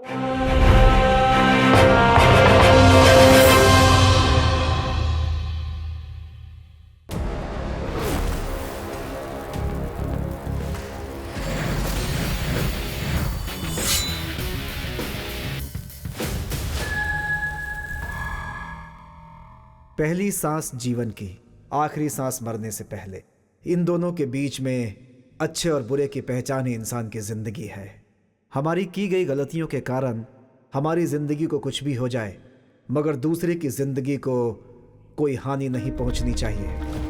पहली सांस जीवन की, आखिरी सांस मरने से पहले। इन दोनों के बीच में अच्छे और बुरे की पहचान ही इंसान की जिंदगी है। हमारी की गई गलतियों के कारण हमारी जिंदगी को कुछ भी हो जाए, मगर दूसरे की जिंदगी को कोई हानि नहीं पहुंचनी चाहिए।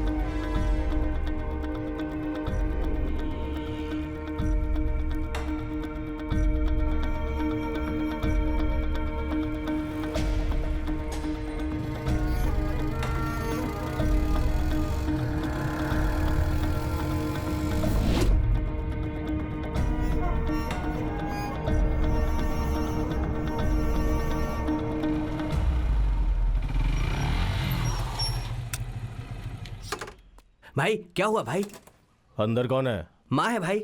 भाई क्या हुआ भाई? अंदर कौन है? माँ है भाई।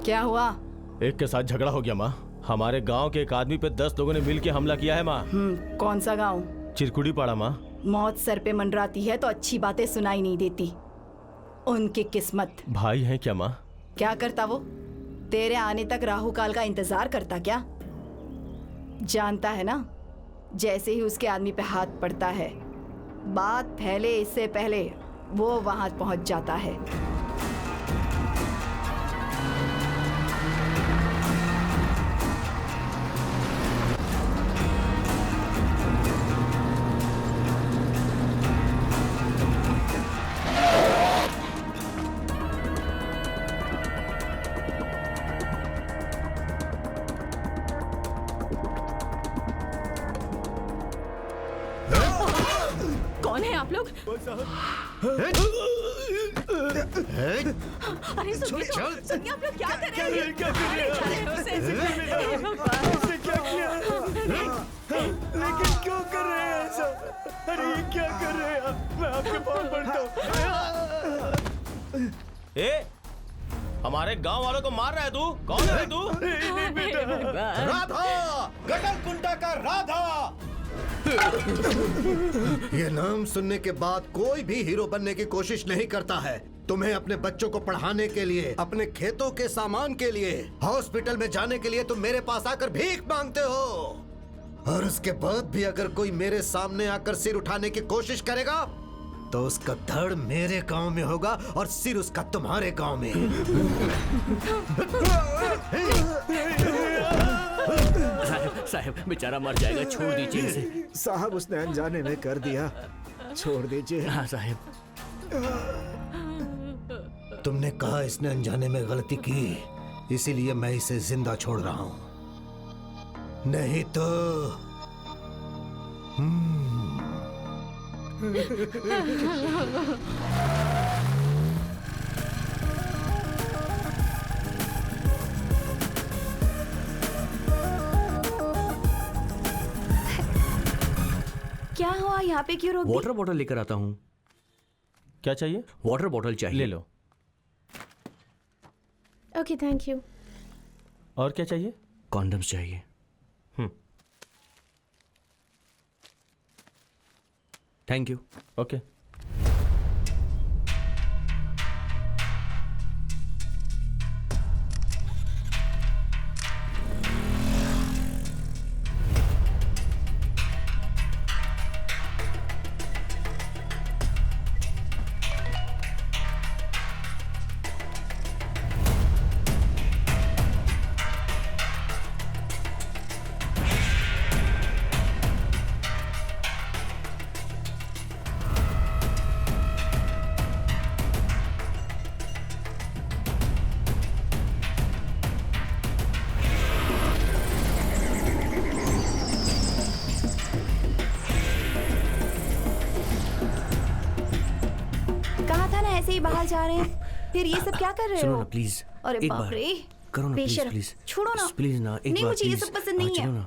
क्या हुआ? एक के साथ झगड़ा हो गया माँ। हमारे गांव के एक आदमी पे 10 लोगों ने मिलकर हमला किया है माँ। कौन सा गांव? चिरकुड़ी पाड़ा माँ। मौत सर पे मंडराती है तो अच्छी बातें सुनाई नहीं देती। उनकी किस्मत। भाई है क्या माँ? क्या करता वो? तेरे आने तक राहु काल का इंतजार करता क्या? जानता है ना, जैसे ही उसके आदमी पे हाथ पड़ता है, बात फैले इससे पहले वो वहां पहुंच जाता है। कौन है आप लोग? अरे सुनिए आप लोग क्या कर रहे हैं? क्या कर रहे हैं उसे? क्या किया? लेकिन क्यों कर रहे हैं ऐसा? अरे ये क्या कर रहे हैं आप? मैं आपके पाँव पड़ता हूँ। ए, हमारे गांव वालों को मार रहा है तू? कौन है तू? नहीं बेटा। राधा, गटल कुंडा का राधा। ये नाम सुनने के बाद कोई भी हीरो बनने की कोशिश नहीं करता है। तुम्हें अपने बच्चों को पढ़ाने के लिए, अपने खेतों के सामान के लिए, हॉस्पिटल में जाने के लिए तुम मेरे पास आकर भीख मांगते हो। और उसके बाद भी अगर कोई मेरे सामने आकर सिर उठाने की कोशिश करेगा तो उसका धड़ मेरे गांव में होगा और सिर उसका तुम्हारे गांव में। साहब बेचारा मर जाएगा, छोड़ दीजिए इसे। साहब उसने अनजाने में कर दिया, छोड़ दीजिए। हाँ साहब। तुमने कहा इसने अनजाने में गलती की, इसीलिए मैं इसे जिंदा छोड़ रहा हूं। नहीं तो क्या हुआ? यहाँ पे क्यों रोक दी? वाटर बॉटल लेकर आता हूँ। क्या चाहिए? वाटर बॉटल चाहिए। ले लो। Okay thank you. और क्या चाहिए? कॉन्डम्स चाहिए। Thank you. ओके। बाहर जा रहे हैं, फिर ये सब क्या कर रहे हो? सुनो ना प्लीज। अरे एक बाप बार रे, करो ना प्लीज बेशर्म। प्लीज। छोड़ो ना प्लीज ना, एक नहीं, बार मुझे ये प्लीज। सब पसंद नहीं चलो है। ना,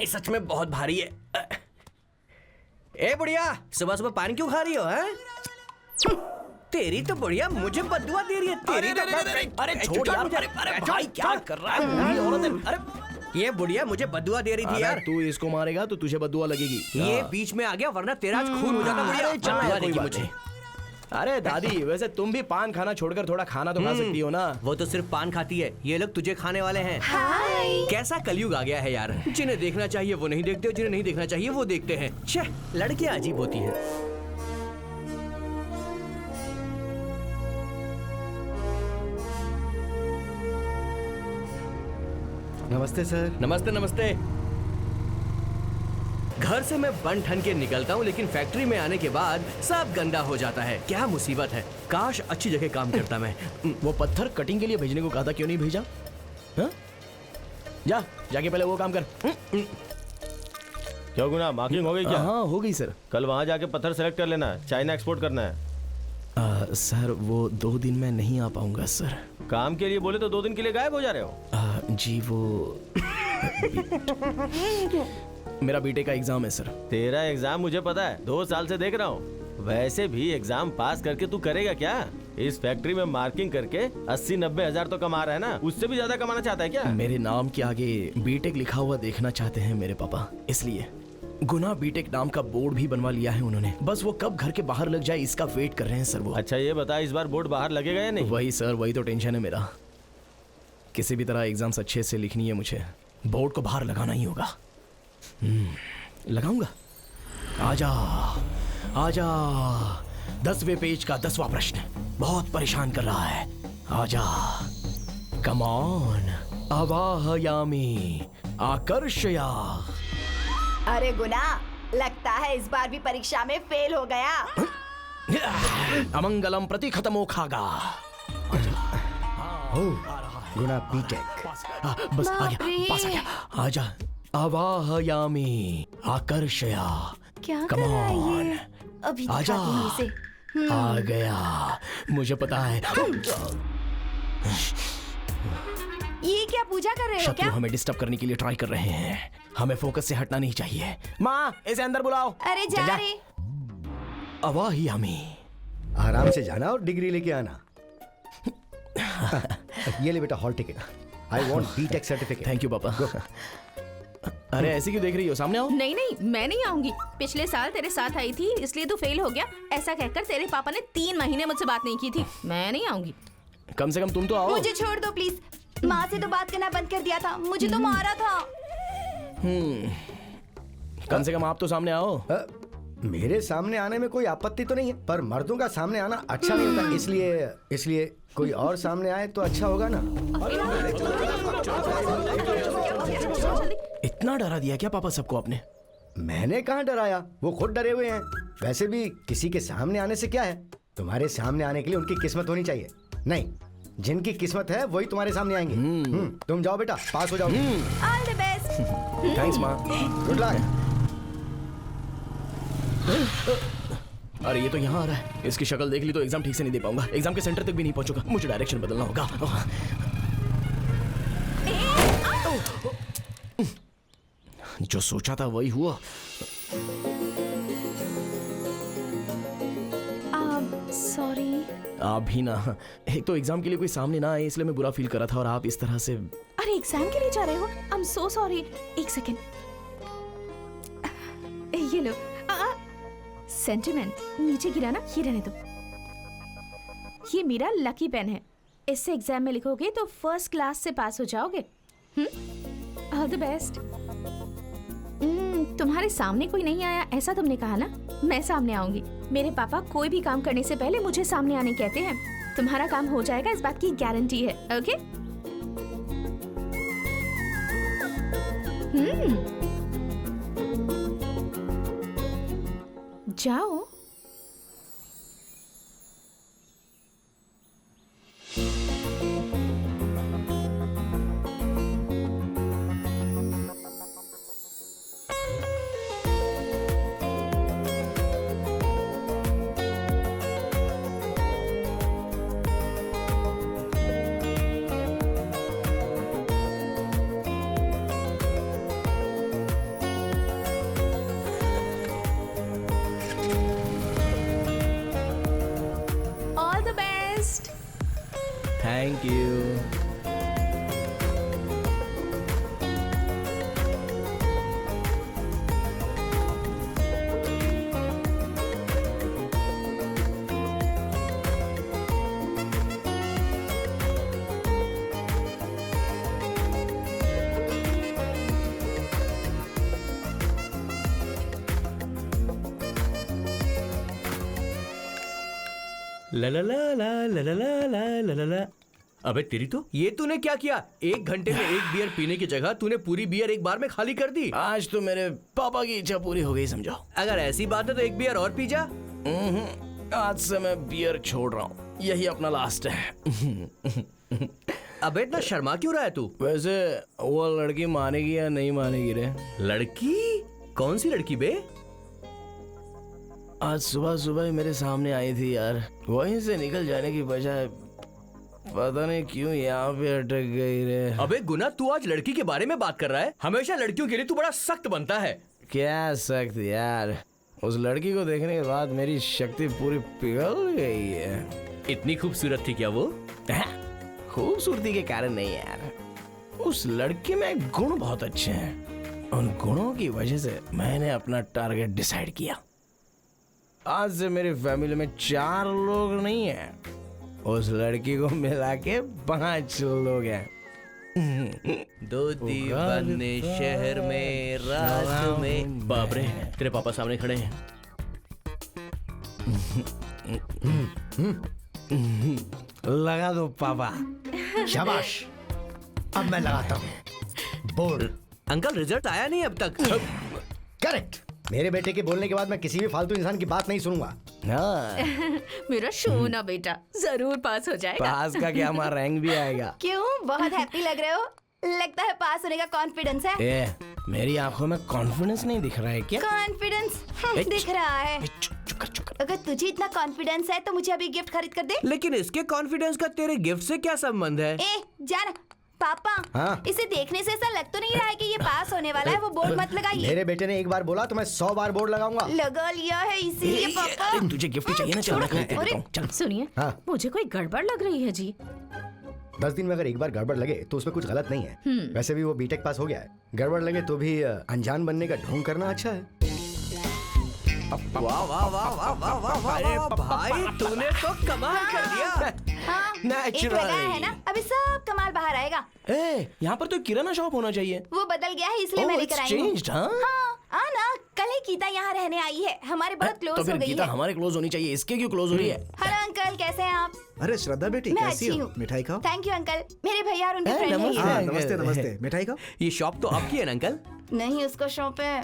ये सच में बहुत भारी है। ए बुढ़िया, सुबह सुबह पानी क्यों खा रही हो? हैं? तेरी तो बुढ़िया मुझे बदुआ दे रही है। तेरी तो अरे छोड़ यार, अरे भाई क्या कर रहा है? बूढ़ी औरत है। अरे ये बुढ़िया मुझे बदुआ दे रही थी यार। तू इसको मारेगा तो तुझे बदुआ लगेगी। ये बीच में आ गया, वरना तेरा आज खून हो जाता। बुढ़िया बदुआ देगी मुझे। अरे दादी, वैसे तुम भी पान खाना छोड़कर थोड़ा खाना तो खा सकती हो ना। वो तो सिर्फ पान खाती है, ये लोग तुझे खाने वाले हैं। कैसा कलयुग आ गया है यार। जिन्हें देखना चाहिए वो नहीं देखते, जिन्हें नहीं देखना चाहिए वो देखते हैं। छह, लड़कियां अजीब होती हैं। नमस्ते सर। नमस्ते नमस्ते। घर से मैं बन ठन के निकलता हूँ, लेकिन फैक्ट्री में आने के बाद सब गंदा हो जाता है। क्या मुसीबत है। काश अच्छी जगह काम करता मैं। वो पत्थर कटिंग के लिए भेजने को कहा था, क्यों नहीं भेजा? हाँ? जा जाके पहले वो काम कर। क्यों गुना, मार्किंग हो गई क्या? हाँ हो गई सर। कल वहां जाके पत्थर सेलेक्ट कर लेना है, चाइना एक्सपोर्ट करना है। सर वो 2 दिन में नहीं आ पाऊंगा सर। काम के लिए बोले तो 2 दिन के लिए गायब हो जा रहे हो। जी वो मेरा बीटेक का एग्जाम है सर। तेरा एग्जाम मुझे पता है, 2 साल से देख रहा हूँ। वैसे भी एग्जाम पास करके तू करेगा क्या? इस फैक्ट्री में मार्किंग करके 80-90 हजार तो कमा रहा है ना, उससे भी ज्यादा कमाना चाहता है क्या? मेरे नाम के आगे बीटेक लिखा हुआ देखना चाहते हैं मेरे पापा, इसलिए गुना बीटेक नाम का बोर्ड भी बनवा लिया है उन्होंने। बस वो कब घर के बाहर लग जाए इसका वेट कर रहे हैं सर वो। अच्छा ये बता, इस बार बोर्ड बाहर लगेगा या नहीं? वही सर, वही तो टेंशन है मेरा। किसी भी तरह एग्जाम्स अच्छे से लिखनी है मुझे, बोर्ड को बाहर लगाना ही होगा। लगाऊंगा। आजा आजा, 10वें पेज का 10वां प्रश्न बहुत परेशान कर रहा है। आजा, कम ऑन। आवाहयामी आकर्षया। अरे गुना, लगता है इस बार भी परीक्षा में फेल हो गया। अमंगलम प्रति खत्मो खागा। गुना बीटेक। बस आ बाप गया, रे। पास आ गया। आजा, आवाहयामी आकर्षया। क्या कर Come रहा है on. ये? अभी आजा। दिखाती हूँ इसे। आ गया, मुझे पता है। ये क्या पूजा कर रहे हो शत्रु क्या? हमें डिस्टर्ब करने के लिए ट्राई कर रहे हैं। हमें फोकस से हटना नहीं चाहिए। माँ, इसे अंदर बुलाओ। अरे जा रे। अवाहयामी। आराम से जाना और डिग्री लेके आना। ये ले बेटा hall ticket. I want BTech certificate. Thank you पापा। अरे ऐसे क्यों देख रही हो? सामने आओ। नहीं नहीं, मैं नहीं आऊंगी। पिछले साल तेरे साथ आई थी, इसलिए तू फेल हो गया। ऐसा कहकर तेरे पापा ने 3 महीने मुझसे बात नहीं की थी। मैं नहीं आऊंगी। कम से कम तुम तो आओ। मुझे छोड़ दो प्लीज। माँ से तो बात करना बंद कर दिया था, मुझे तो मारा था। कम से कम आप तो सामने आओ। मेरे सामने आने में कोई आपत्ति तो नहीं है, पर मर्दों का सामने आना अच्छा नहीं होता, इसलिए कोई और सामने आए तो अच्छा होगा ना। इतना डरा दिया क्या पापा सबको आपने? मैंने कहाँ डराया, वो खुद डरे हुए हैं। वैसे भी किसी के सामने आने से क्या है, तुम्हारे सामने आने के लिए उनकी किस्मत होनी चाहिए। नहीं, जिनकी किस्मत है वही तुम्हारे सामने आएंगे। तुम जाओ बेटा, पास हो जाओ। All the best. थैंक्स माँ। Good luck. अरे ये तो यहाँ आ रहा है। इसकी शक्ल देख ली तो एग्जाम ठीक से नहीं दे पाऊंगा। एग्जाम के सेंटर तक भी नहीं पहुंचूंगा। मुझे डायरेक्शन बदलना होगा। जो सोचा था वही हुआ। सॉरी। आप भी ना, एक तो एग्जाम के लिए कोई सामने ना आए इसलिए मैं बुरा फील कर रहा था, और आप इस तरह से। अरे एग्जाम के लिए जा रहे हो? I am so sorry. एक सेकेंड, ये लो। सेंटिमेंट नीचे गिरा ना, ये रहने दो। ये मेरा लकी पेन है, इससे एग्जाम में लिखोगे तो फर्स्ट क्लास से पास हो जाओगे। All the best. तुम्हारे सामने कोई नहीं आया ऐसा तुमने कहा ना, मैं सामने आऊंगी। मेरे पापा कोई भी काम करने से पहले मुझे सामने आने कहते हैं। तुम्हारा काम हो जाएगा, इस बात की गारंटी है। ओके? जाओ। Thank you. ला ला ला ला ला ला ला ला ला ला ला। अबे तेरी तो ये तूने क्या किया? 1 घंटे में एक बियर पीने की जगह तूने पूरी बियर एक बार में खाली कर दी। आज तो मेरे पापा की इच्छा पूरी हो गई समझो। अगर ऐसी बात है तो एक बियर और पी जा। आज से मैं बियर छोड़ रहा हूँ, यही अपना लास्ट है। अबे इतना शर्मा क्यों रहा है तू? वैसे वो लड़की मानेगी या नहीं मानेगी रे? लड़की? कौन सी लड़की बे? आज सुबह सुबह ही मेरे सामने आई थी यार, वहीं से निकल जाने की बजाय पता नहीं क्यों यहाँ पे अटक गई रे। अबे गुना, तू आज लड़की के बारे में बात कर रहा है? हमेशा लड़कियों के लिए तू बड़ा सख्त बनता है। क्या सख्त यार, उस लड़की को देखने के बाद मेरी शक्ति पूरी पिघल गई है। इतनी खूबसूरत थी क्या वो? खूबसूरती के कारण नहीं यार, उस लड़की में गुण बहुत अच्छे हैं। उन गुणों की वजह से मैंने अपना टारगेट डिसाइड किया। आज से मेरी फैमिली में 4 लोग नहीं हैं, उस लड़की को मिला के 5 लोग हैं। दो दीवाने शहर में रात में। बाप रे, तेरे पापा सामने खड़े हैं। लगा दो पापा। शाबाश, अब मैं लगाता हूँ। बोल। अंकल रिजल्ट आया नहीं अब तक। करेक्ट। मेरे बेटे के बोलने के बाद मैं किसी भी फालतू इंसान की बात नहीं सुनूंगा। हाँ, मेरा सोना बेटा जरूर पास हो जाएगा। पास का क्या, हमारा रैंक भी आएगा। क्यों, बहुत हैप्पी लग रहे हो? लगता है पास होने का कॉन्फिडेंस है। ए, मेरी आंखों में कॉन्फिडेंस नहीं दिख रहा है क्या? कॉन्फिडेंस दिख रहा है। चुप कर। अगर तुझे इतना कॉन्फिडेंस है तो मुझे अभी गिफ्ट खरीद कर दे। लेकिन इसके कॉन्फिडेंस का तेरे गिफ्ट से क्या संबंध है? ए जाना पापा। हाँ? इसे देखने से ऐसा लग तो नहीं रहा है कि ये पास होने वाला है। वो बोर्ड मत लगाइए। मेरे बेटे ने एक बार बोला तो मैं 100 बार बोर्ड लगाऊंगा। लगा लिया है इसीलिए पापा। अरे तुझे गिफ्ट चाहिए ना, चल मैं खरीद देता हूँ। चल। सुनिए, हाँ? मुझे कोई गड़बड़ लग रही है जी। 10 दिन में अगर एक बार गड़बड़ लगे तो उसमें कुछ गलत नहीं है। वैसे भी वो बीटेक पास हो गया है। गड़बड़ लगे तो भी अनजान बनने का ढोंग करना अच्छा है। वाह वाह वाह वाह वाह वाह वाह। अरे भाई, तूने तो कमाल कर दिया। हाँ, एक Naturally. लगाया है ना, अभी सब कमाल बाहर आएगा। ए, यहाँ पर तो किराना शॉप होना चाहिए। वो बदल गया है इसलिए मैं लेकर आई हूँ। changed, हाँ? हाँ ना, कल ही गीता यहाँ रहने आई है। हमारे बहुत तो क्लोज हो फिर गई गीता है। हमारे क्लोज होनी चाहिए, इसके क्यों क्लोज हो रही है? हेलो अंकल, कैसे हैं आप? अरे श्रद्धा बेटी, मैं कैसी अच्छी हो? हूँ। मिठाई खाओ। Thank you uncle. मेरे भैया और उनके फ्रेंड हैं नमस्ते। ये। हाँ, अंकल। नमस्ते नमस्ते। मिठाई खाओ। ये शॉप तो आपकी है ना अंकल? नहीं, उसको शॉप है।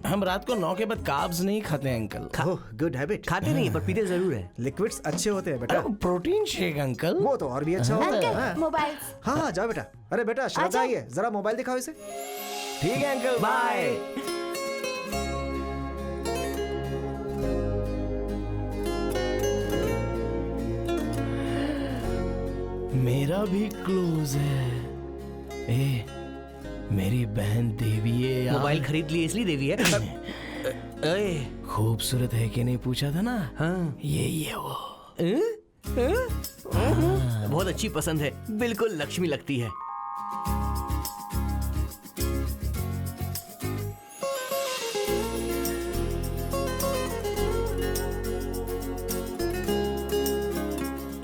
हम रात को 9 के बाद कार्ब्स नहीं खाते हैं अंकल। ओह, गुड हैबिट। खाते नहीं पर पीते जरूर है। लिक्विड्स अच्छे होते हैं बेटा। Protein shake uncle. वो तो और भी अच्छा होता है। अंकल हाँ। मोबाइल। हाँ हाँ, जाओ बेटा। अरे बेटा, श्रद्धा आजा। आई है, जरा मोबाइल दिखाओ इसे। ठीक है अंकल, बाय। मेरा भी क्लोज है। ए, मेरी बहन देवी है यार। मोबाइल खरीद लिए इसलिए देवी है। अरे खूबसूरत है कि नहीं पूछा था ना? हाँ। ये वो। बहुत अच्छी पसंद है, बिल्कुल लक्ष्मी लगती है।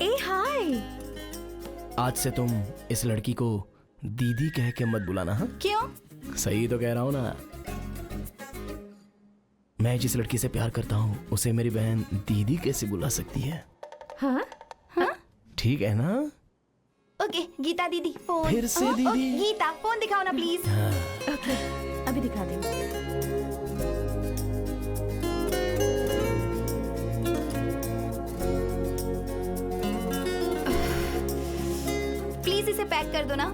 ए हाय। आज से तुम इस लड़की को दीदी कह के मत बुलाना। हाँ, क्यों? सही तो कह रहा हूँ ना। मैं जिस लड़की से प्यार करता हूँ उसे मेरी बहन दीदी कैसे बुला सकती है? हाँ? ठीक है ना? ओके गीता दीदी फोन। फिर से ओ, दीदी? गीता फोन दिखाओ ना प्लीज। ओके, अभी दिखा दे। प्लीज इसे पैक कर दो ना।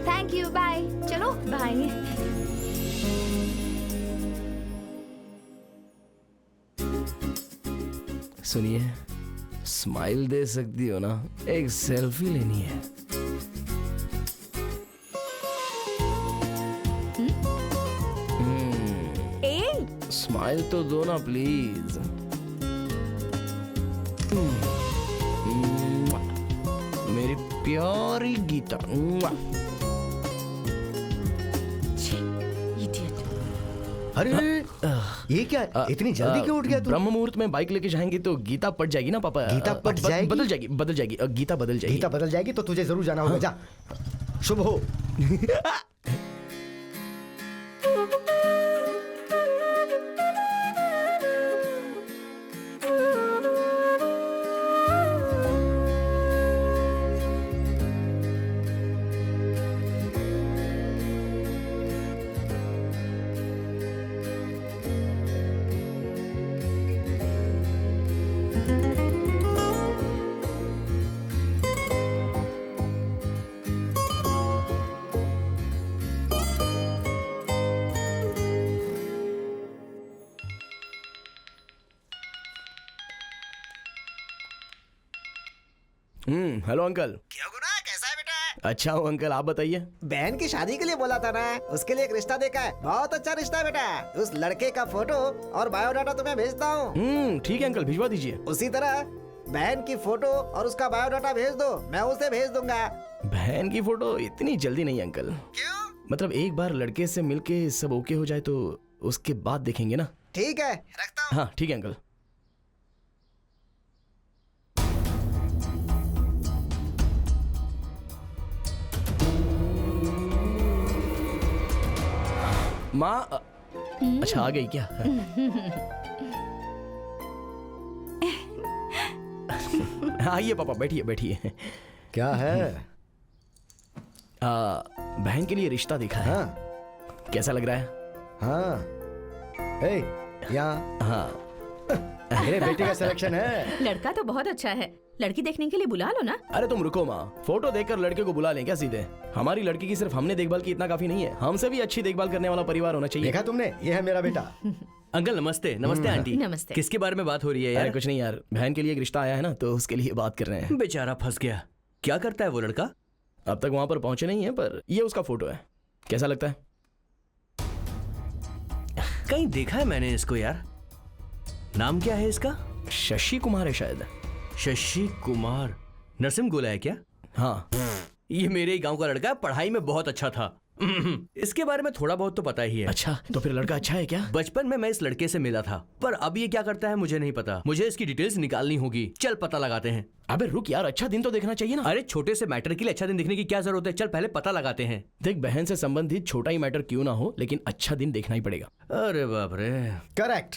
Thank you, bye. चलो बाय। सुनिए, स्माइल दे सकती हो ना? एक सेल्फी लेनी है। ए स्माइल तो दो ना प्लीज। प्यारी गीता। इडियट। अरे ये क्या है? इतनी जल्दी क्यों उठ गया तू? ब्रह्म मुहूर्त में बाइक लेके जाएंगे तो गीता पट जाएगी ना पापा। गीता पट जाएगी? बदल जाएगी, बदल जाएगी, गीता बदल जाएगी। गीता बदल जाएगी तो तुझे जरूर जाना होगा। जा, शुभ हो। Hello uncle. क्यों गुना, कैसा है बेटा? अच्छा हूँ अंकल, आप बताइए। बहन की शादी के लिए बोला था ना, उसके लिए एक रिश्ता देखा है। बहुत अच्छा रिश्ता है बेटा। उस लड़के का फोटो और बायोडाटा तुम्हें भेजता हूँ। ठीक है अंकल, भिजवा दीजिए। उसी तरह बहन की फोटो और उसका बायोडाटा भेज दो, मैं उसे भेज दूंगा। बहन की फोटो इतनी जल्दी नहीं अंकल। क्यों? मतलब एक बार लड़के से मिलके सब ओके हो जाए तो उसके बाद देखेंगे ना। ठीक है, रखता हूँ। हाँ ठीक है अंकल। माँ अच्छा आ गई क्या? आइए पापा, बैठिए बैठिए। क्या है? बहन के लिए रिश्ता देखा है। हाँ कैसा लग रहा है? हाँ। ए, यहाँ हाँ मेरे बेटे का सिलेक्शन है। लड़का तो बहुत अच्छा है, लड़की देखने के लिए बुला लो ना। अरे तुम रुको माँ, फोटो देखकर लड़के को बुला लें क्या सीधे? हमारी लड़की की सिर्फ हमने देखभाल की इतना काफी नहीं है, हमसे भी अच्छी देखभाल करने वाला परिवार होना चाहिए। देखा तुमने, ये है मेरा बेटा। अंकल नमस्ते। नमस्ते आंटी। नमस्ते। किसके बारे में बात हो रही है अरे यार? कुछ नहीं यार, बहन के लिए एक रिश्ता आया है ना, तो उसके लिए बात कर रहे हैं। बेचारा फंस गया। क्या करता है वो लड़का? अब तक वहां पर पहुंचे नहीं है, पर ये उसका फोटो है। कैसा लगता है? कहीं देखा है मैंने इसको यार। नाम क्या है इसका? शशि कुमार है शायद। शशि कुमार। नरसिम गोला है क्या? हाँ ये मेरे ही गांव का लड़का है, पढ़ाई में बहुत अच्छा था। इसके बारे में थोड़ा बहुत तो पता ही है। अच्छा, तो फिर लड़का अच्छा है क्या? बचपन में मैं इस लड़के से मिला था, पर अब ये क्या करता है मुझे नहीं पता। मुझे इसकी डिटेल्स निकालनी होगी। चल पता लगाते हैं। अबे रुक यार, अच्छा दिन तो देखना चाहिए ना। अरे छोटे से मैटर के लिए अच्छा दिन देखने की क्या जरूरत है? चल पहले पता लगाते हैं। देख, बहन से संबंधित छोटा ही मैटर क्यों ना हो, लेकिन अच्छा दिन देखना ही पड़ेगा। अरे बाप रे। करेक्ट।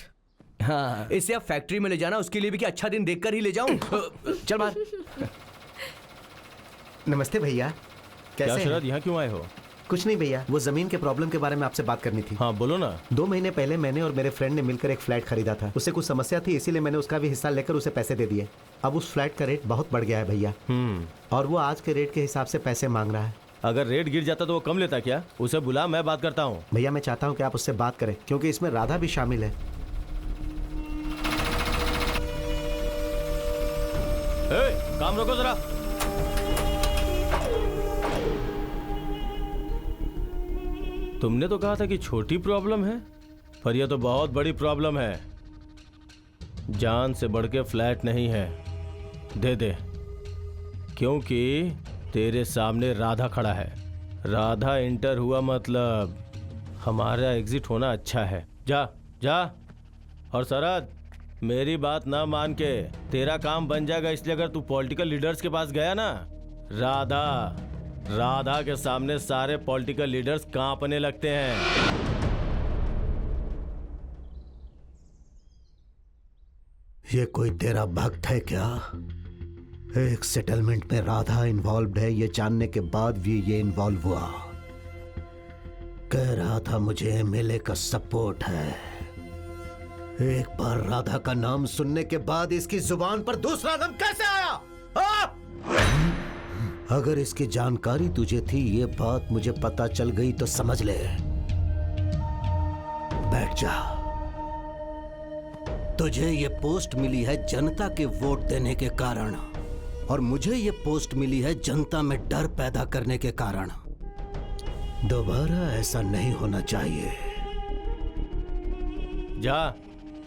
हाँ इसे अब फैक्ट्री में ले जाना, उसके लिए भी क्या अच्छा दिन देखकर ही ले जाऊं? चल बाहर। नमस्ते भैया, क्या कैसे शरद, हैं? यहाँ क्यों आए हो? कुछ नहीं भैया, वो जमीन के प्रॉब्लम के बारे में आपसे बात करनी थी। हाँ बोलो ना। 2 महीने पहले मैंने और मेरे फ्रेंड ने मिलकर एक फ्लैट खरीदा था। उससे कुछ समस्या थी, इसीलिए मैंने उसका भी हिस्सा लेकर उसे पैसे दे दिए। अब उस फ्लैट का रेट बहुत बढ़ गया है भैया, और वो आज के रेट के हिसाब से पैसे मांग रहा है। अगर रेट गिर जाता तो वो कम लेता क्या? उसे बुला, मैं बात करता हूँ। भैया मैं चाहता हूँ कि आप उससे बात करें, क्योंकि इसमें राधा भी शामिल है। काम रोको जरा। तुमने तो कहा था कि छोटी प्रॉब्लम है, पर यह तो बहुत बड़ी प्रॉब्लम है। जान से बढ़ के फ्लैट नहीं है। दे दे, क्योंकि तेरे सामने राधा खड़ा है। राधा इंटर हुआ मतलब हमारा एग्जिट होना अच्छा है। जा जा। और शरद, मेरी बात ना मान के तेरा काम बन जाएगा, इसलिए अगर तू पॉलिटिकल लीडर्स के पास गया ना, राधा के सामने सारे पॉलिटिकल लीडर्स कांपने लगते हैं। ये कोई तेरा भक्त है क्या? एक सेटलमेंट में राधा इन्वॉल्व्ड है, ये जानने के बाद भी ये इन्वॉल्व हुआ। कह रहा था मुझे एमएलए का सपोर्ट है। एक बार राधा का नाम सुनने के बाद इसकी जुबान पर दूसरा नाम कैसे आया? अगर इसकी जानकारी तुझे थी, ये बात मुझे पता चल गई तो समझ ले। बैठ जा। तुझे ये पोस्ट मिली है जनता के वोट देने के कारण, और मुझे ये पोस्ट मिली है जनता में डर पैदा करने के कारण। दोबारा ऐसा नहीं होना चाहिए।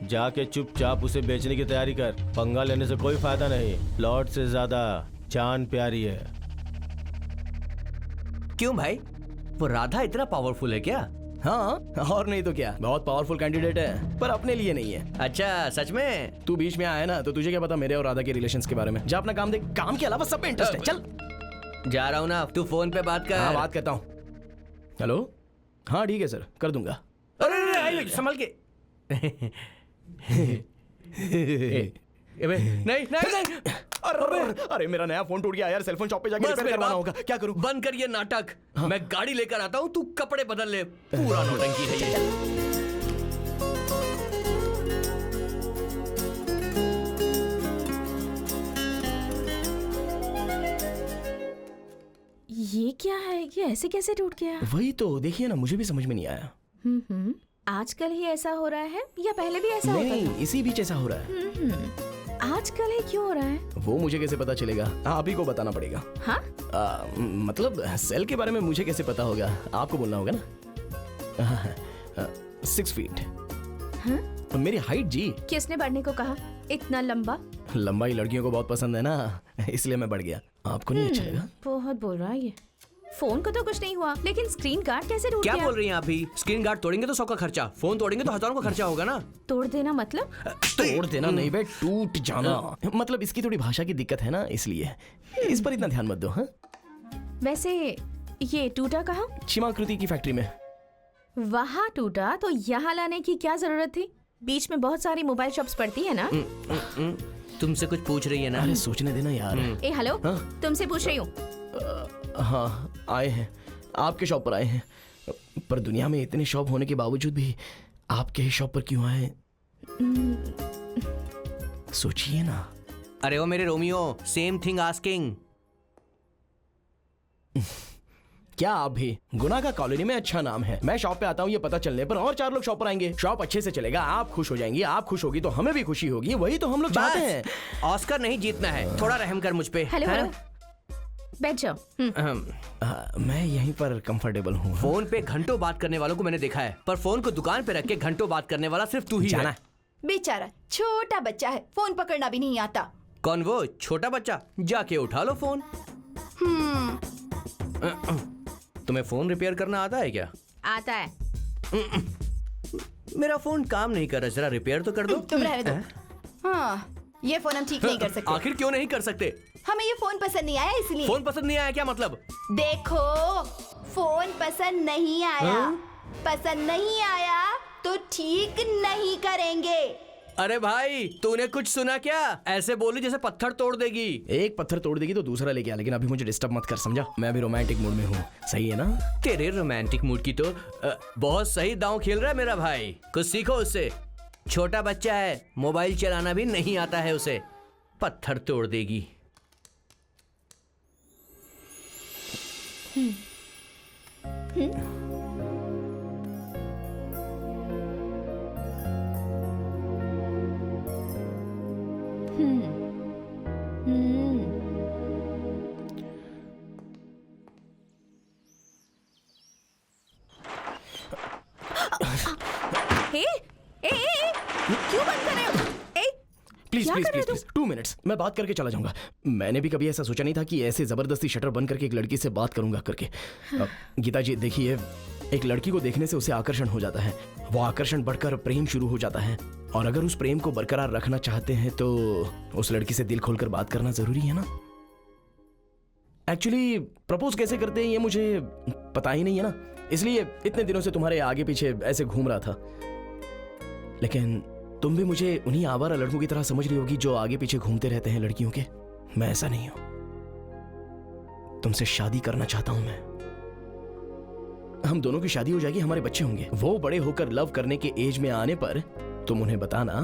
जाके चुपचाप उसे बेचने की तैयारी कर। पंगा लेने से कोई फायदा नहीं। प्लॉट से ज्यादा जान प्यारी है। क्यों भाई, वो राधा इतना पावरफुल है क्या? हाँ, और नहीं तो क्या, बहुत पावरफुल कैंडिडेट है, पर अपने लिए नहीं है। अच्छा, सच में? तू बीच में आया ना, तो तुझे क्या पता मेरे और राधा के रिलेशंस के बारे में। जा अपना काम देख, काम के अलावा सब में इंटरेस्ट है। चल जा रहा हूँ ना, तू फोन पे बात कर। हाँ, बात करता हूँ। हेलो, हाँ ठीक है सर, कर दूंगा। अरे संभल के। नहीं नहीं नहीं, अरे मेरा नया फोन टूट गया यार, सेलफोन शॉप पे जाके रिपेयर करवाना होगा। क्या करूं? बंद कर ये नाटक। मैं गाड़ी लेकर आता हूँ, तू कपड़े बदल ले। पूरा नौटंकी है ये। ये क्या है? ये ऐसे कैसे टूट गया? वही तो देखिए ना, मुझे भी समझ में नहीं आया। आजकल ही ऐसा हो रहा है या पहले भी ऐसा होता नहीं, इसी बीच ऐसा हो रहा है। आजकल ही क्यों हो रहा है? वो मुझे कैसे पता चलेगा, आप ही को बताना पड़ेगा। हाँ? मतलब सेल के बारे में मुझे कैसे पता होगा, आपको बोलना होगा ना। 6 फीट। हाँ? मेरी हाइट जी। किसने बढ़ने को कहा? इतना लंबा? लंबाई लड़कियों को बहुत पसंद है ना, इसलिए मैं बढ़ गया। आपको नहीं अच्छा लगा? बहुत बोल रहा है ये। फोन को तो कुछ नहीं हुआ, लेकिन स्क्रीन गार्ड कैसे टूट गया? क्या बोल रही हैं आप भी? स्क्रीन गार्ड तोड़ेंगे तो 100 का खर्चा, फोन तोड़ेंगे तो हजारों का खर्चा होगा ना। तोड़ देना मतलब? तोड़ देना नहीं बे, टूट जाना। मतलब इसकी थोड़ी भाषा की दिक्कत है ना, इसलिए इस पर इतना ध्यान मत दो। हाँ, वैसे ये टूटा कहाँ? छिमाकृति की फैक्ट्री में। वहाँ टूटा तो यहाँ लाने की क्या जरूरत थी? बीच में बहुत सारी मोबाइल शॉप्स पड़ती है ना। तुमसे कुछ पूछ रही है ना? अरे सोचने देना यार। ए हेलो, हाँ? तुमसे पूछ रही हूँ। हाँ, आए हैं, आपके शॉप पर आए हैं, पर दुनिया में इतने शॉप होने के बावजूद भी आपके ही शॉप पर क्यों आए? सोचिए ना। अरे वो मेरे रोमियो, सेम थिंग आस्किंग। क्या आप भी? गुना का कॉलोनी में अच्छा नाम है। मैं शॉप पे आता हूँ ये पता चलने पर और 4 लोग शॉप पर आएंगे। शॉप अच्छे से चलेगा, आप खुश हो जाएंगी, आप खुश होगी तो हमें भी खुशी होगी। वही तो हम लोग चाहते हैं। ऑस्कर नहीं जीतना है, थोड़ा रहम कर मुझ पे। हेलो हाँ? हेलो, बैठ जाओ। मैं यहीं पर कंफर्टेबल हूँ। फोन पे घंटों बात करने वालों को मैंने देखा है, पर फोन को दुकान पे रख के घंटों बात करने वाला सिर्फ तू ही जाना है। बेचारा छोटा बच्चा है, फोन पकड़ना भी नहीं आता। कौन वो छोटा बच्चा? जाके उठा लो फोन। तुम्हें फोन रिपेयर करना आता है क्या? आता है। मेरा फोन काम नहीं कर रहा, जरा रिपेयर तो कर दो। तुम रहने दो। हाँ, ये फोन हम ठीक नहीं कर सकते। आखिर क्यों नहीं कर सकते? हमें ये फोन पसंद नहीं आया इसलिए। फोन पसंद नहीं आया क्या मतलब? देखो, फोन पसंद नहीं आया। पसंद नहीं आया तो ठीक नहीं करेंगे। अरे भाई, तूने कुछ सुना क्या? ऐसे बोली जैसे पत्थर तोड़ देगी। एक पत्थर तोड़ देगी तो दूसरा लेके आ, लेकिन अभी मुझे डिस्टर्ब मत कर, समझा? मैं अभी रोमांटिक मूड में हूँ, सही है ना? तेरे रोमांटिक मूड की तो बहुत सही दांव खेल रहा है मेरा भाई। कुछ सीखो उससे। छोटा बच्चा है, मोबाइल चलाना भी नहीं आता है उसे, पत्थर तोड़ देगी। क्यों बंद कर रहे हो? प्लीज क्या प्लीज कर रहे प्लीज प्लीज 2 मिनट्स, मैं बात करके चला जाऊंगा। मैंने भी कभी ऐसा सोचा नहीं था कि ऐसे जबरदस्ती शटर बंद करके एक लड़की से बात करूंगा करके। गीता जी देखिए, एक लड़की को देखने से उसे आकर्षण हो जाता है, वो आकर्षण बढ़कर प्रेम शुरू हो जाता है, और अगर उस प्रेम को बरकरार रखना चाहते हैं तो उस लड़की से दिल खोलकर बात करना जरूरी है ना। एक्चुअली प्रपोज कैसे करते हैं ये मुझे पता ही नहीं है ना, इसलिए इतने दिनों से तुम्हारे आगे पीछे ऐसे घूम रहा था। लेकिन तुम भी मुझे उन्हीं आवारा लड़कों की तरह समझ रही होगी जो आगे पीछे घूमते रहते हैं लड़कियों के। मैं ऐसा नहीं हूं। तुमसे शादी करना चाहता हूं मैं। हम दोनों की शादी हो जाएगी, हमारे बच्चे होंगे। वो बड़े होकर लव करने के एज में आने पर तुम उन्हें बताना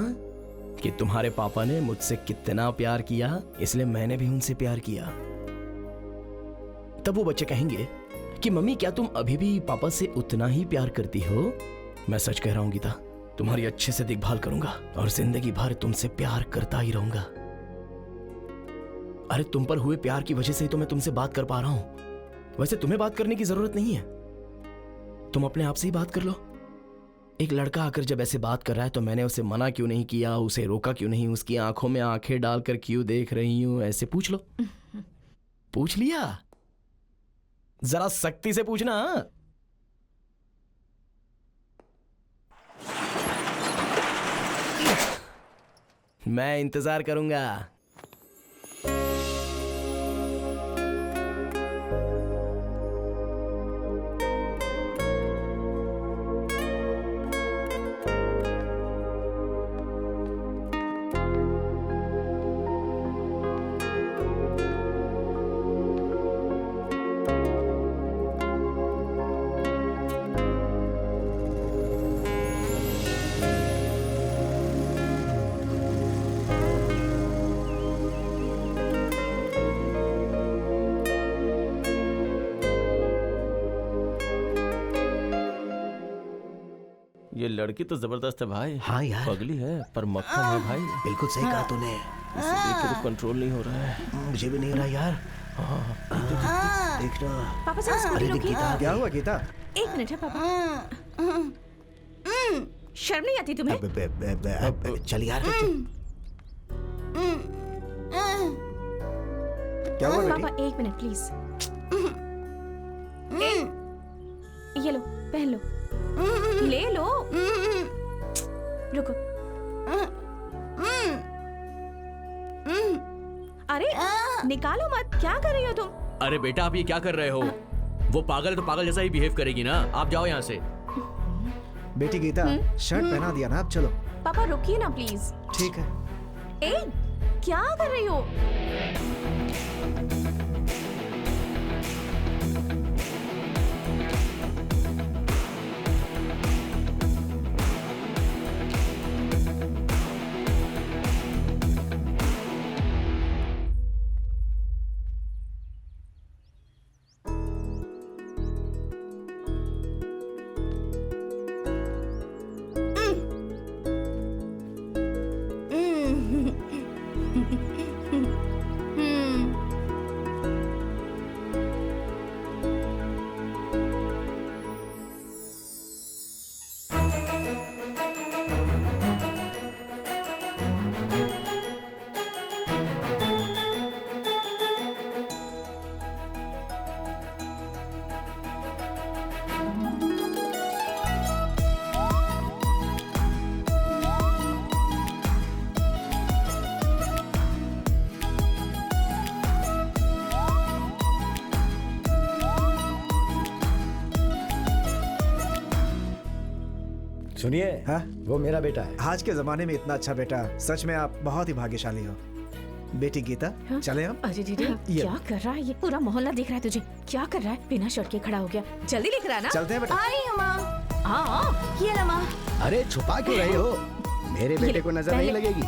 कि तुम्हारे पापा ने मुझसे कितना प्यार किया, इसलिए मैंने भी उनसे प्यार किया। तब वो बच्चे कहेंगे कि मम्मी क्या तुम अभी भी पापा से उतना ही प्यार करती हो? मैं सच कह रहा हूं गीता, तुम्हारी अच्छे से देखभाल करूंगा और जिंदगी भर तुमसे प्यार करता ही रहूंगा। अरे तुम पर हुए प्यार की वजह से ही तो मैं तुमसे बात कर पा रहा हूं। वैसे तुम्हें बात करने की जरूरत नहीं है, तुम अपने आप से ही बात कर लो। एक लड़का आकर जब ऐसे बात कर रहा है तो मैंने उसे मना क्यों नहीं किया, उसे रोका क्यों नहीं, उसकी आंखों में आंखें डालकर क्यों देख रही हूं, ऐसे पूछ लो। पूछ लिया? जरा सख्ती से पूछना। हाँ? मैं इंतजार करूंगा। ये लड़की तो जबरदस्त है भाई। हाँ यार। पगली है पर मक्खन है भाई। बिल्कुल सही कहा तूने। इसे देख के तो कंट्रोल नहीं हो रहा है। मुझे भी नहीं रहा यार। देखना। पापा जरा स्कूटी अरे रोकिए। गीता, क्या हुआ गीता? एक मिनट है पापा। शर्म नहीं आती तुम्हें? चल यार। क्या हुआ बेटी? पापा एक मिनट प्लीज। ये लो पहन लो। ले लो। रुको। अरे निकालो मत, क्या कर रही हो तुम? अरे बेटा आप ये क्या कर रहे हो? वो पागल है तो पागल जैसा ही बिहेव करेगी ना। आप जाओ यहाँ से। बेटी गीता, शर्ट पहना दिया ना, अब चलो। पापा रुकिए ना प्लीज। ठीक है। ए क्या कर रही हो? सुनिए। हाँ? वो मेरा बेटा है। आज के जमाने में इतना अच्छा बेटा, सच में आप बहुत ही भाग्यशाली हो। बेटी गीता, हाँ? चले हम? अरे दीदी ये- क्या कर रहा है ये? पूरा मोहल्ला देख रहा है तुझे। क्या कर रहा है? बिना शर्ट के खड़ा हो गया। जल्दी लिख रहा ना। चलते हैं बेटा। आ रही हूँ माँ। हाँ ये ला माँ। अरे छुपा क्यों रहे हो? मेरे बेटे को नजर नहीं पहले- लगेगी।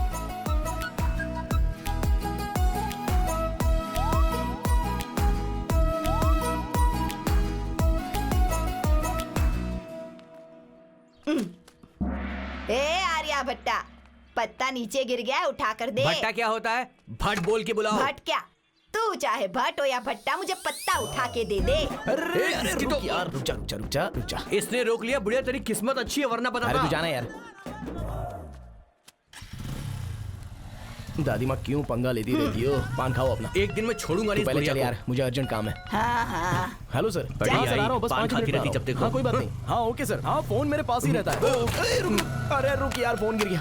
ए आर्या भट्टा, पत्ता नीचे गिर गया है, उठा कर दे। भट्टा क्या होता है? भट्ट बोल के बुलाओ। भट्ट क्या? तू चाहे भट्ट हो या भट्टा, मुझे पत्ता उठा के दे दे। अरे इसकी रुक तो- यार, रुक जा रुक जा रुक जा रुक जा। इसने रोक लिया। बुढ़िया तेरी किस्मत अच्छी है वरना पता अरे था। तू जाना यार। दादी माँ क्यों पंगा लेती रहती हो? पान खाओ अपना। एक दिन में छोड़ूंगा नहीं तू इस पहले बुढ़िया चल को। यार, मुझे अर्जेंट काम है। हाँ हाँ। Hello sir. बढ़िया हाँ सर, आ रहा हूँ, बस पान 5 खाती मिनट में रहती आ जब रहा हूँ। देखो। हाँ कोई बात नहीं। हाँ ओके सर। हाँ फोन मेरे पास ही रहता है। अरे रुक यार, फोन गिर गया।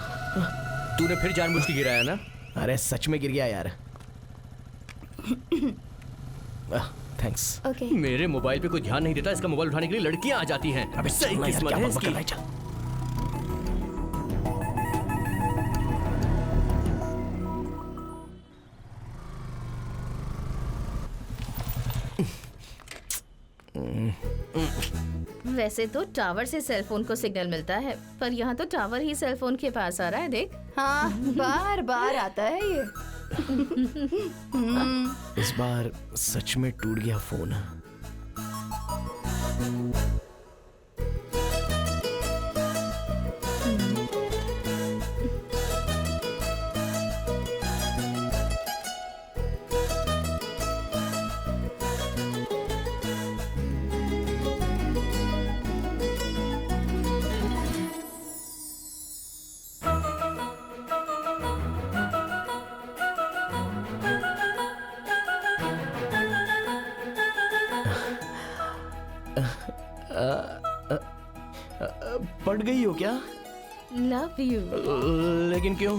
तूने फिर जानबूझ के गिराया ना? अरे सच में गिर गया यार। थैंक्स। ओके। मेरे मोबाइल पे कोई ध्यान नहीं देता। इसका मोबाइल उठाने के लिए लड़कियां आ जाती हैं। अबे सही चल ना यार, किस्मत क्या है बकबक कर इसकी। रहा है, चल। वैसे तो टावर से सेलफोन को सिग्नल मिलता है, पर यहाँ तो टावर ही सेलफोन के पास आ रहा है। देख। हाँ बार बार आता है ये। इस बार सच में टूट गया फोन। पट गई हो क्या? Love you. लेकिन क्यों?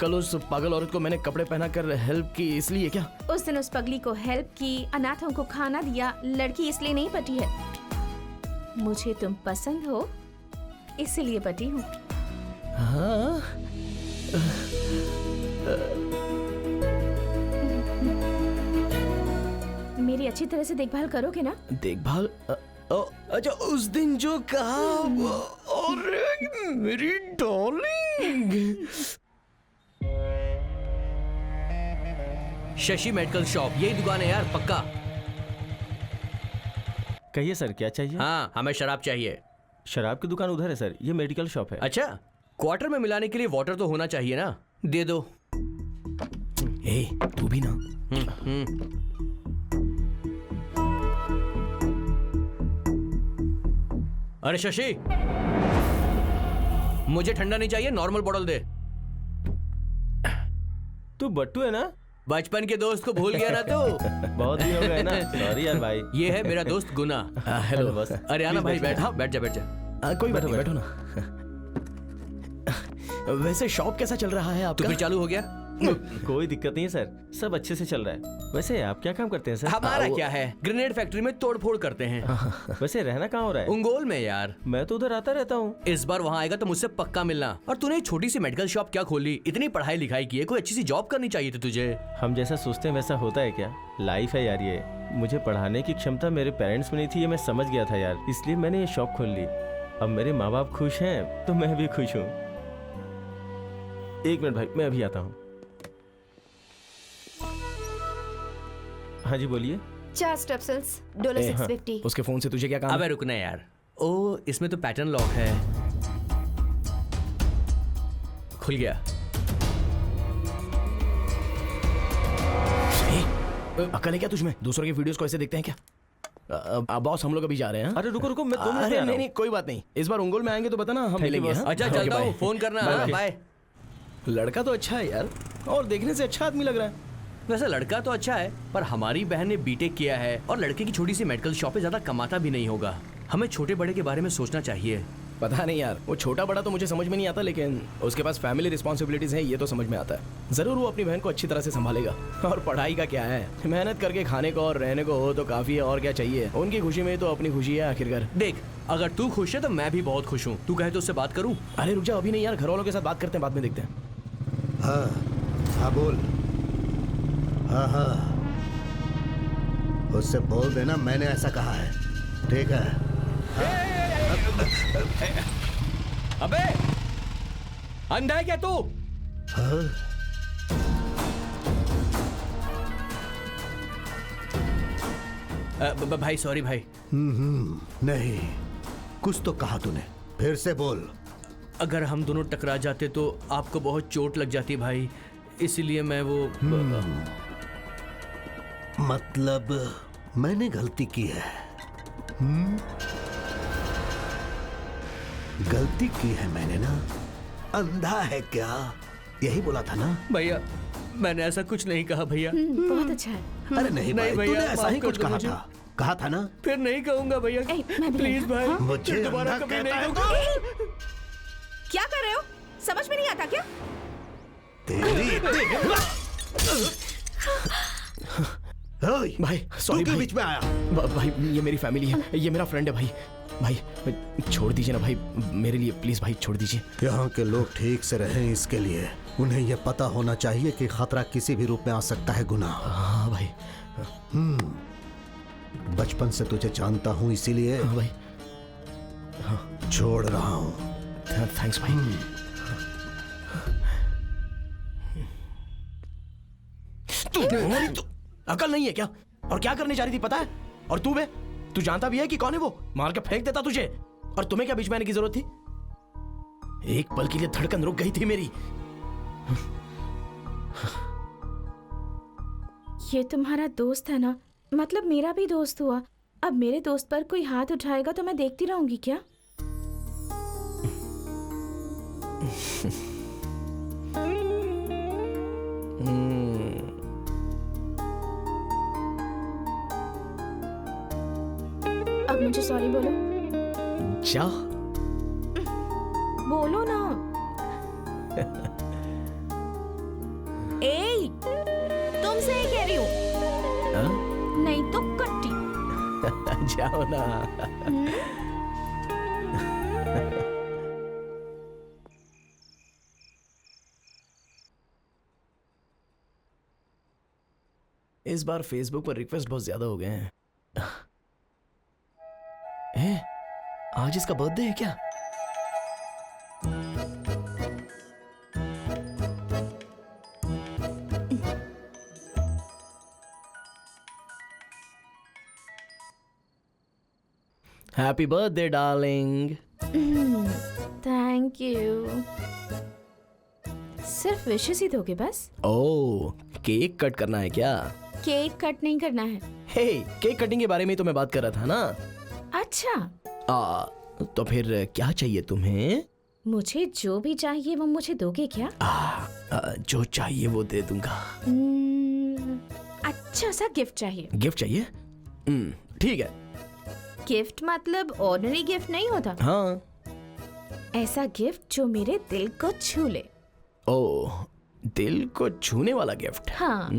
कल उस पागल औरत को मैंने कपड़े पहना कर हेल्प की, इसलिए क्या? उस दिन उस पगली को हेल्प की, अनाथों को खाना दिया, लड़की इसलिए नहीं पटी है। मुझे तुम पसंद हो इसलिए पटी हूँ। हाँ? मेरी अच्छी तरह से देखभाल करोगे ना? देखभाल? अच्छा, उस दिन जो कहा अरे मेरी डार्लिंग। शशि मेडिकल शॉप, यही दुकान है यार, पक्का। कहिए सर, क्या चाहिए? हाँ, हमें शराब चाहिए। शराब की दुकान उधर है सर, ये मेडिकल शॉप है। अच्छा, क्वार्टर में मिलाने के लिए वाटर तो होना चाहिए ना, दे दो। ए, तू भी ना। अरे शशि, मुझे ठंडा नहीं चाहिए, नॉर्मल बॉटल दे। तू बट्टू है ना? बचपन के दोस्त को भूल गया ना तू? बहुत दिन हो गए ना। सॉरी यार भाई। ये है मेरा दोस्त गुना। हेलो बस। अरे आना भाई, बैठ। हाँ, बैठ जा बैठ जा। कोई बात नहीं, बैठो ना। वैसे शॉप कैसा चल रहा है तो आपका? फिर चालू हो गया? कोई दिक्कत नहीं है सर, सब अच्छे से चल रहा है। वैसे आप क्या काम करते हैं सर? हमारा क्या है, ग्रेनेड फैक्ट्री में तोड़फोड़ करते हैं। वैसे रहना कहाँ हो रहा है? उंगोल में यार। मैं तो उधर आता रहता हूँ। इस बार वहाँ आएगा तो मुझसे पक्का मिलना। और तूने एक छोटी सी मेडिकल शॉप क्या खोली? इतनी पढ़ाई लिखाई की है, कोई अच्छी सी जॉब करनी चाहिए थी तुझे। हम जैसा सोचते हैं वैसा होता है क्या? लाइफ है यार ये। मुझे पढ़ाने की क्षमता मेरे पेरेंट्स में नहीं थी, ये मैं समझ गया था यार, इसलिए मैंने ये शॉप खोल ली। अब मेरे माँ बाप खुश हैं तो मैं भी खुश हूँ। एक मिनट भाई, मैं अभी आता हूँ। हाँ जी बोलिए। 4 स्टेप्सल्स, $650। उसके फोन से तुझे क्या काम? अबे रुकना यार। ओ, इसमें तो पैटर्न लॉक है। खुल गया। अकल है क्या तुझमें? दूसरों की वीडियोस को ऐसे देखते हैं क्या? बॉस, हम लोग अभी जा रहे हैं। अरे रुको रुको, मैं 2 मिनट में आ अरे रहा नहीं हूँ। नहीं, कोई बात नहीं। इस बार उंगोल में आएंगे तो बताना, हम मिलेंगे। हाँ? अच्छा, ओके, चलता हूँ, बाय। फोन करना। बाय, हाँ, बाय। बाय। लड़का तो अच्छा है यार, और देखने से अच्छा आदमी लग रहा है। वैसे लड़का तो अच्छा है, पर हमारी बहन ने बीटेक किया है और लड़के की छोटी सी मेडिकल शॉप पे ज्यादा कमाता भी नहीं होगा। हमें छोटे बड़े के बारे में सोचना चाहिए। पता नहीं यार, वो छोटा बड़ा तो मुझे समझ में नहीं आता, लेकिन उसके पास फैमिली रिस्पॉन्सिबिलिटीज हैं, ये तो समझ में आता है। जरूर वो अपनी बहन को अच्छी तरह से संभालेगा। और पढ़ाई का क्या है, मेहनत करके खाने को और रहने को हो तो काफी है, और क्या चाहिए। उनकी खुशी में तो अपनी खुशी है आखिरकार। देख, अगर तू खुश है तो मैं भी बहुत खुश हूँ। तू कहे तो उससे बात करूँ? अरे रुक जा, अभी नहीं यार, घर वालों के साथ बात करते हैं, बाद में देखते हैं। हाँ हाँ बोल। हाँ हाँ, उससे बोल देना मैंने ऐसा कहा है, ठीक है? अबे अंधा है क्या तू? हाँ? भाई सॉरी भाई। नहीं, कुछ तो कहा तूने, फिर से बोल। अगर हम दोनों टकरा जाते तो आपको बहुत चोट लग जाती भाई, इसलिए मैं वो मतलब मैंने गलती की है। गलती की है मैंने ना। अंधा है क्या, यही बोला था ना? भैया, मैंने ऐसा कुछ नहीं कहा भैया। बहुत अच्छा है। अरे नहीं भाई, भैया, तूने ऐसा माफ ही कर कुछ दो कहा मुझे। था, कहा था ना? फिर नहीं कहूंगा भैया, ए, मैं भी प्लीज भाई। मुझे फिर दोबारा अंधा कभी कहता नहीं है कहूंगा। क्या कर रहे हो? समझ में नहीं आता क्या? ओए, भाई तू सॉरी क्यों भाई। बीच में आया? भाई ये मेरी फैमिली है, ये मेरा फ्रेंड है भाई। भाई छोड़ दीजिए ना भाई, मेरे लिए प्लीज भाई छोड़ दीजिए। यहाँ के लोग ठीक से रहें, इसके लिए उन्हें यह पता होना चाहिए कि खतरा किसी भी रूप में आ सकता है। गुनाह। हाँ भाई। बचपन से तुझे जानता हूँ, इसीलिए हाँ भाई। छोड़ रहा हूँ। थैंक्स भाई। तुम्हारी तो अकल नहीं है क्या? और क्या करने जा रही थी पता है? और तू बे, तू जानता भी है कि कौन है वो? मार के फेंक देता तुझे। और तुम्हें क्या बीच में आने की जरूरत थी? एक पल के लिए धड़कन रुक गई थी मेरी। ये तुम्हारा दोस्त है ना, मतलब मेरा भी दोस्त हुआ। अब मेरे दोस्त पर कोई हाथ उठाएगा तो मैं देखती रहूंगी क्या? अब मुझे सॉरी बोलो। जा। बोलो ना। ए, तुमसे ही कह रही हूँ। हाँ? नहीं तो कट्टी। जाओ ना। इस बार फेसबुक पर रिक्वेस्ट बहुत ज्यादा हो गए हैं। आज इसका बर्थडे है क्या? Happy birthday darling. Thank you. सिर्फ विशेस ही दोगे बस? ओह, केक कट करना है क्या? केक कट नहीं करना है। हे, केक कटिंग के बारे में तो मैं बात कर रहा था ना। अच्छा, तो फिर क्या चाहिए तुम्हें? मुझे जो भी चाहिए वो मुझे दोगे क्या? जो चाहिए वो दे दूंगा। अच्छा सा गिफ्ट चाहिए। गिफ्ट चाहिए? ठीक है। गिफ्ट मतलब ऑर्डिनरी गिफ्ट नहीं होता। हाँ। ऐसा गिफ्ट जो मेरे दिल को छू ले। ओह, दिल को छूने वाला गिफ्ट। हाँ।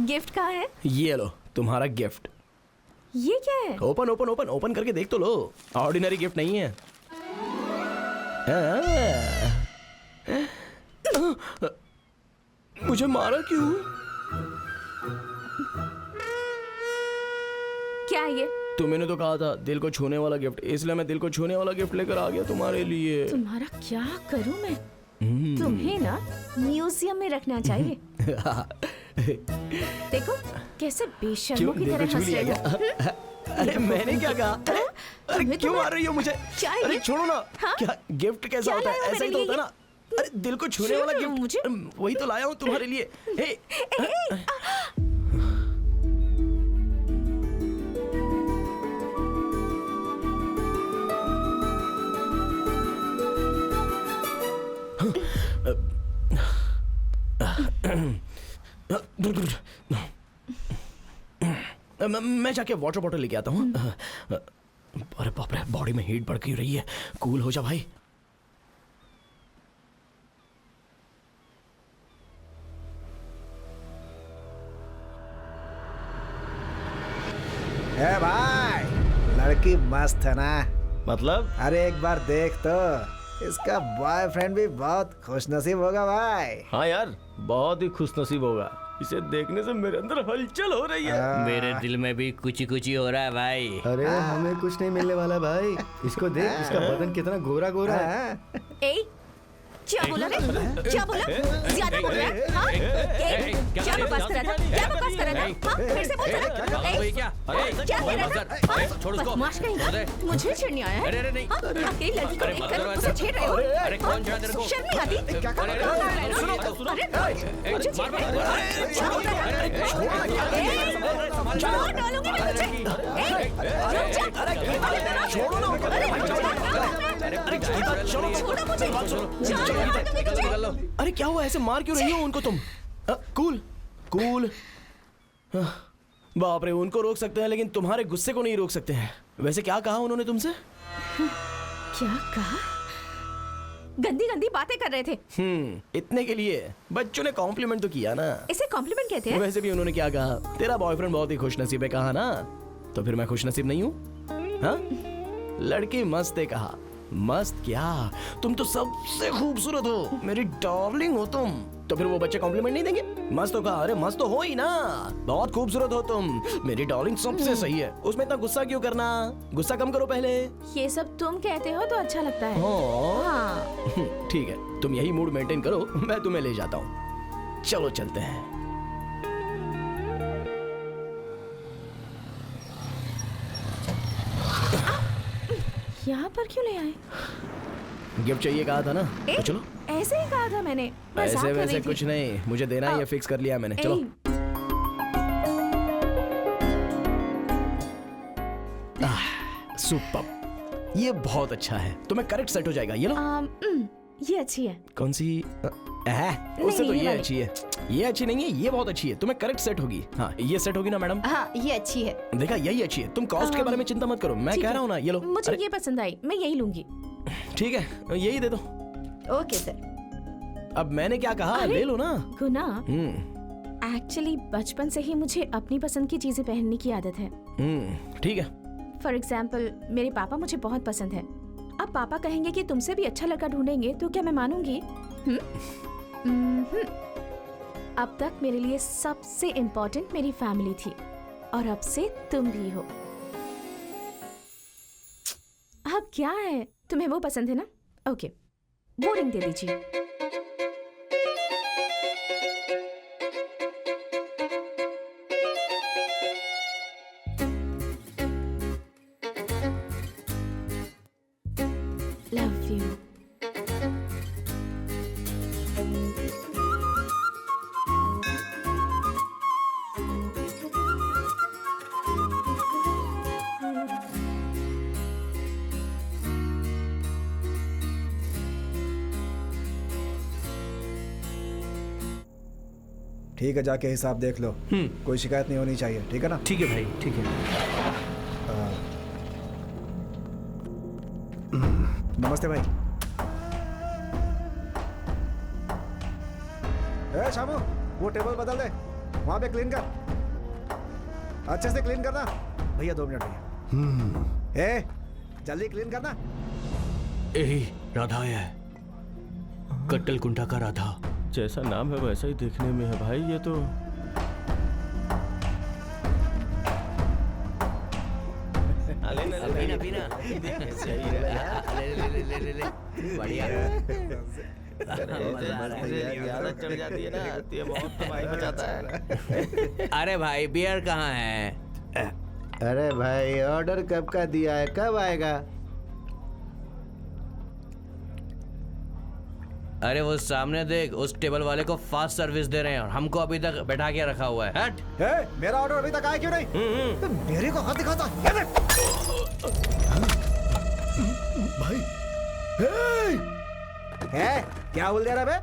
गिफ्ट कहाँ है? ये लो तुम्हारा गिफ्ट। ये क्या है? ओपन ओपन ओपन ओपन करके देख तो लो। ऑर्डिनरी गिफ्ट नहीं है। मुझे मारा क्यों? क्या है ये? तुमने तो कहा था दिल को छूने वाला गिफ्ट, इसलिए मैं दिल को छूने वाला गिफ्ट लेकर आ गया तुम्हारे लिए। तुम्हारा क्या करूं मैं? तुम्हें ना म्यूजियम में रखना चाहिए। देखो कैसे बेशर्मों की तरह हंस रहे हो। अरे मैंने क्या कहा? अरे क्यों मार रही हो मुझे? अरे छोड़ो ना। हाँ? क्या गिफ्ट कैसा होता है? ऐसा ही तो होता है ना। अरे दिल को छूने वाला गिफ्ट मुझे वही तो लाया हूँ तुम्हारे लिए। हे मैं जाके वाटर बॉटल लेके आता हूँ। अरे बाप रे, बॉडी में हीट बढ़ क्यों रही है? कूल हो जा भाई। ए भाई, लड़की मस्त है ना? मतलब? अरे एक बार देख तो, इसका बॉयफ्रेंड भी बहुत खुशनसीब होगा भाई। हाँ यार, बहुत ही खुशनसीब होगा। इसे देखने से मेरे अंदर हलचल हो रही है। मेरे दिल में भी कुछ कुछ ही हो रहा है भाई। अरे हमें कुछ नहीं मिलने वाला भाई। इसको देख, इसका बदन कितना गोरा गोरा है। ए, क्या बोला रे? क्या बोला? ज्यादा बोल रहा है? हाँ? क्या बकवास कर रहा था? क्या बकवास कर रहा था? हाँ? फिर से बोल जरा। क्या कह रहा था? हाँ? छोड़ उसको। बदमाश कहीं। मुझे चिढ़ने आया है? अरे नहीं। हाँ? अकेली लड़की को देखकर उसे छेड़ रहे हो? अरे कौन छेड़ा तेरे को? शर्म नहीं आती? अरे मुझे छेड़ रहे हो? छोड़ डालूंगी मैं तुझे। अरे क्या हुआ? ऐसे मार क्यों रही हो उनको तुम? Cool cool. बाप रे, उनको रोक सकते हैं लेकिन तुम्हारे गुस्से को नहीं रोक सकते हैं। वैसे क्या कहा उन्होंने तुमसे? क्या कहा? गंदी गंदी बातें कर रहे थे। इतने के लिए बच्चों ने कॉम्प्लीमेंट तो किया ना। इसे कॉम्प्लीमेंट कहते हैं? वैसे भी उन्होंने क्या कहा? तेरा बॉयफ्रेंड बहुत ही खुशनसीब है कहा ना, तो फिर मैं खुशनसीब नहीं हूँ? हाँ? लड़की मस्त है कहा। मस्त क्या, तुम तो सबसे खूबसूरत हो, मेरी डार्लिंग हो तुम। तो फिर वो बच्चे कॉम्प्लीमेंट नहीं देंगे? मस्त हो कहा। अरे मस्त तो हो ही ना, बहुत खूबसूरत हो तुम, मेरी डार्लिंग सबसे सही है। उसमें इतना गुस्सा क्यों करना? गुस्सा कम करो पहले। ये सब तुम कहते हो तो अच्छा लगता है। हाँ। ठीक है, तुम यही मूड मेंटेन करो, मैं तुम्हें ले जाता हूँ। चलो चलते हैं। यहाँ पर क्यों ले आए? गिफ्ट चाहिए कहा था ना, तो चलो। ऐसे ही कहा था मैंने, मजाक कर रही वैसे थी। कुछ नहीं, मुझे देना है, ये फिक्स कर लिया मैंने। चलो। सुपर, ये बहुत अच्छा है, तुम्हें करेक्ट सेट हो जाएगा। ये लो। ये अच्छी है। कौन सी? उससे तो नहीं, ये वाली। अच्छी है। ये अच्छी नहीं है, ये बहुत अच्छी है, तुम्हें करेक्ट सेट होगी। हाँ ये सेट होगी ना मैडम? हाँ ये अच्छी है। देखा, यही अच्छी है। तुम कॉस्ट के बारे में चिंता मत करो, मैं ठीक कह है। रहा हूँ ना। ये लो। मुझे अरे, ये पसंद आई, मैं यही लूंगी। ठीक है, यही दे दो। Okay sir. अब मैंने क्या कहा, अरे, ले लो ना। गुना, हम्म एक्चुअली बचपन से ही मुझे अपनी पसंद की चीजें पहनने की आदत है। ठीक है। फॉर एग्जाम्पल, मेरे पापा मुझे बहुत पसंद है। अब पापा कहेंगे कि तुमसे भी अच्छा लड़का ढूंढेंगे, तो क्या मैं मानूंगी? अब तक मेरे लिए सबसे इम्पोर्टेंट मेरी फैमिली थी, और अब से तुम भी हो। अब क्या है, तुम्हें वो पसंद है ना? ओके, वो रिंग दे दीजिए। Love you. ठीक है, जाके हिसाब देख लो। कोई शिकायत नहीं होनी चाहिए, ठीक है ना? ठीक है भाई, ठीक है। नमस्ते भाई। ए शामू, वो टेबल बदल दे, वहां पे क्लीन कर, अच्छे से क्लीन करना। भैया 2 मिनट भैया। ए जल्दी क्लीन करना। यही राधा है, कट्टल कुंठा का राधा। जैसा नाम है वैसा ही देखने में है भाई। ये तो पीना पीना। ले बढ़िया। आदत चढ़ जाती है ना, ये बहुत तबाही मचाता है। अरे भाई बियर कहाँ है? अरे भाई ऑर्डर कब का दिया है, कब आएगा? अरे वो सामने देख, उस टेबल वाले को फास्ट सर्विस दे रहे हैं और हमको अभी तक बैठा के रखा हुआ है। हट। ए, मेरा ऑर्डर अभी तक आया क्यों नहीं? मेरे को हाथ दिखाता ये देख। भाई ए, क्या बोल दे रहा बे?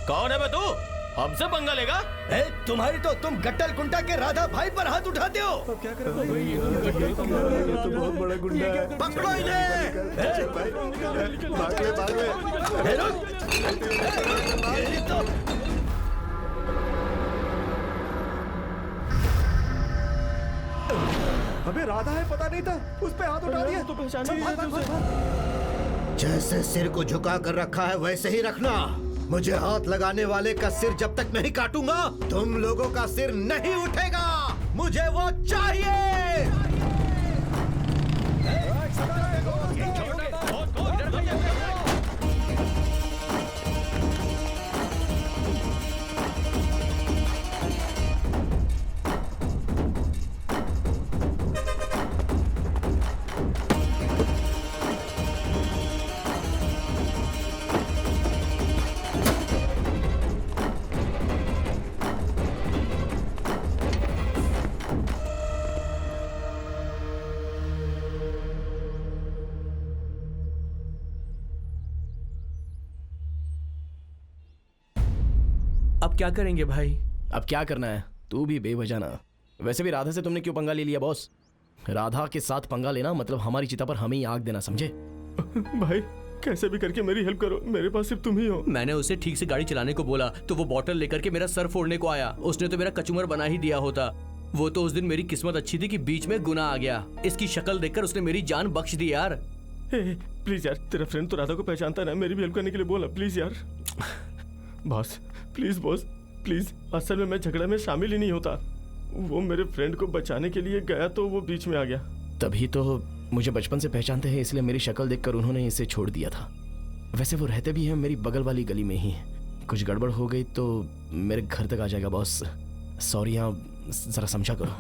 कौन है बे तू? हमसे पंगा लेगा? तुम्हारी तो तुम गट्टल कुंटा के राधा भाई पर हाथ उठाते हो। क्या कर रहे हो? ये तो बहुत बड़ा गुंडा है। पकड़ो इन्हें। भाग ले। अबे राधा है, पता नहीं था, उस पे हाथ उठा दिया। तो पहचान चल, भाग, भाग, भाग, भाग। जैसे सिर को झुका कर रखा है वैसे ही रखना। मुझे हाथ लगाने वाले का सिर जब तक नहीं काटूंगा तुम लोगों का सिर नहीं उठेगा। मुझे वो चाहिए। अब क्या करेंगे भाई? अब क्या करना है, तू भी बेवजह ना। वैसे भी राधा से तुमने क्यों पंगा ले लिया बॉस? राधा के साथ पंगा लेना मतलब हमारी चिता पर हमें ही आग देना, समझे? भाई कैसे भी करके मेरी हेल्प करो, मेरे पास सिर्फ तुम ही हो। मैंने उसे ठीक से गाड़ी चलाने को बोला तो वो बॉटल लेकर के मेरा सर फोड़ने को आया। उसने तो मेरा कचूमर बना ही दिया होता। वो तो उस दिन मेरी किस्मत अच्छी थी कि बीच में गुनाह आ गया। इसकी शक्ल देखकर उसने मेरी जान बख्श दी यार। प्लीज यार, तेरा फ्रेंड तो राधा को पहचानता है ना, मेरी भी हेल्प करने के लिए बोला प्लीज यार। बॉस प्लीज, असल में मैं झगड़ा में शामिल ही नहीं होता। वो मेरे फ्रेंड को बचाने के लिए गया तो वो बीच में आ गया। तभी तो मुझे बचपन से पहचानते हैं, इसलिए मेरी शक्ल देखकर उन्होंने इसे छोड़ दिया था। वैसे वो रहते भी हैं मेरी बगल वाली गली में ही। कुछ गड़बड़ हो गई तो मेरे घर तक आ जाएगा बॉस। सॉरी, यहाँ जरा समझा करो।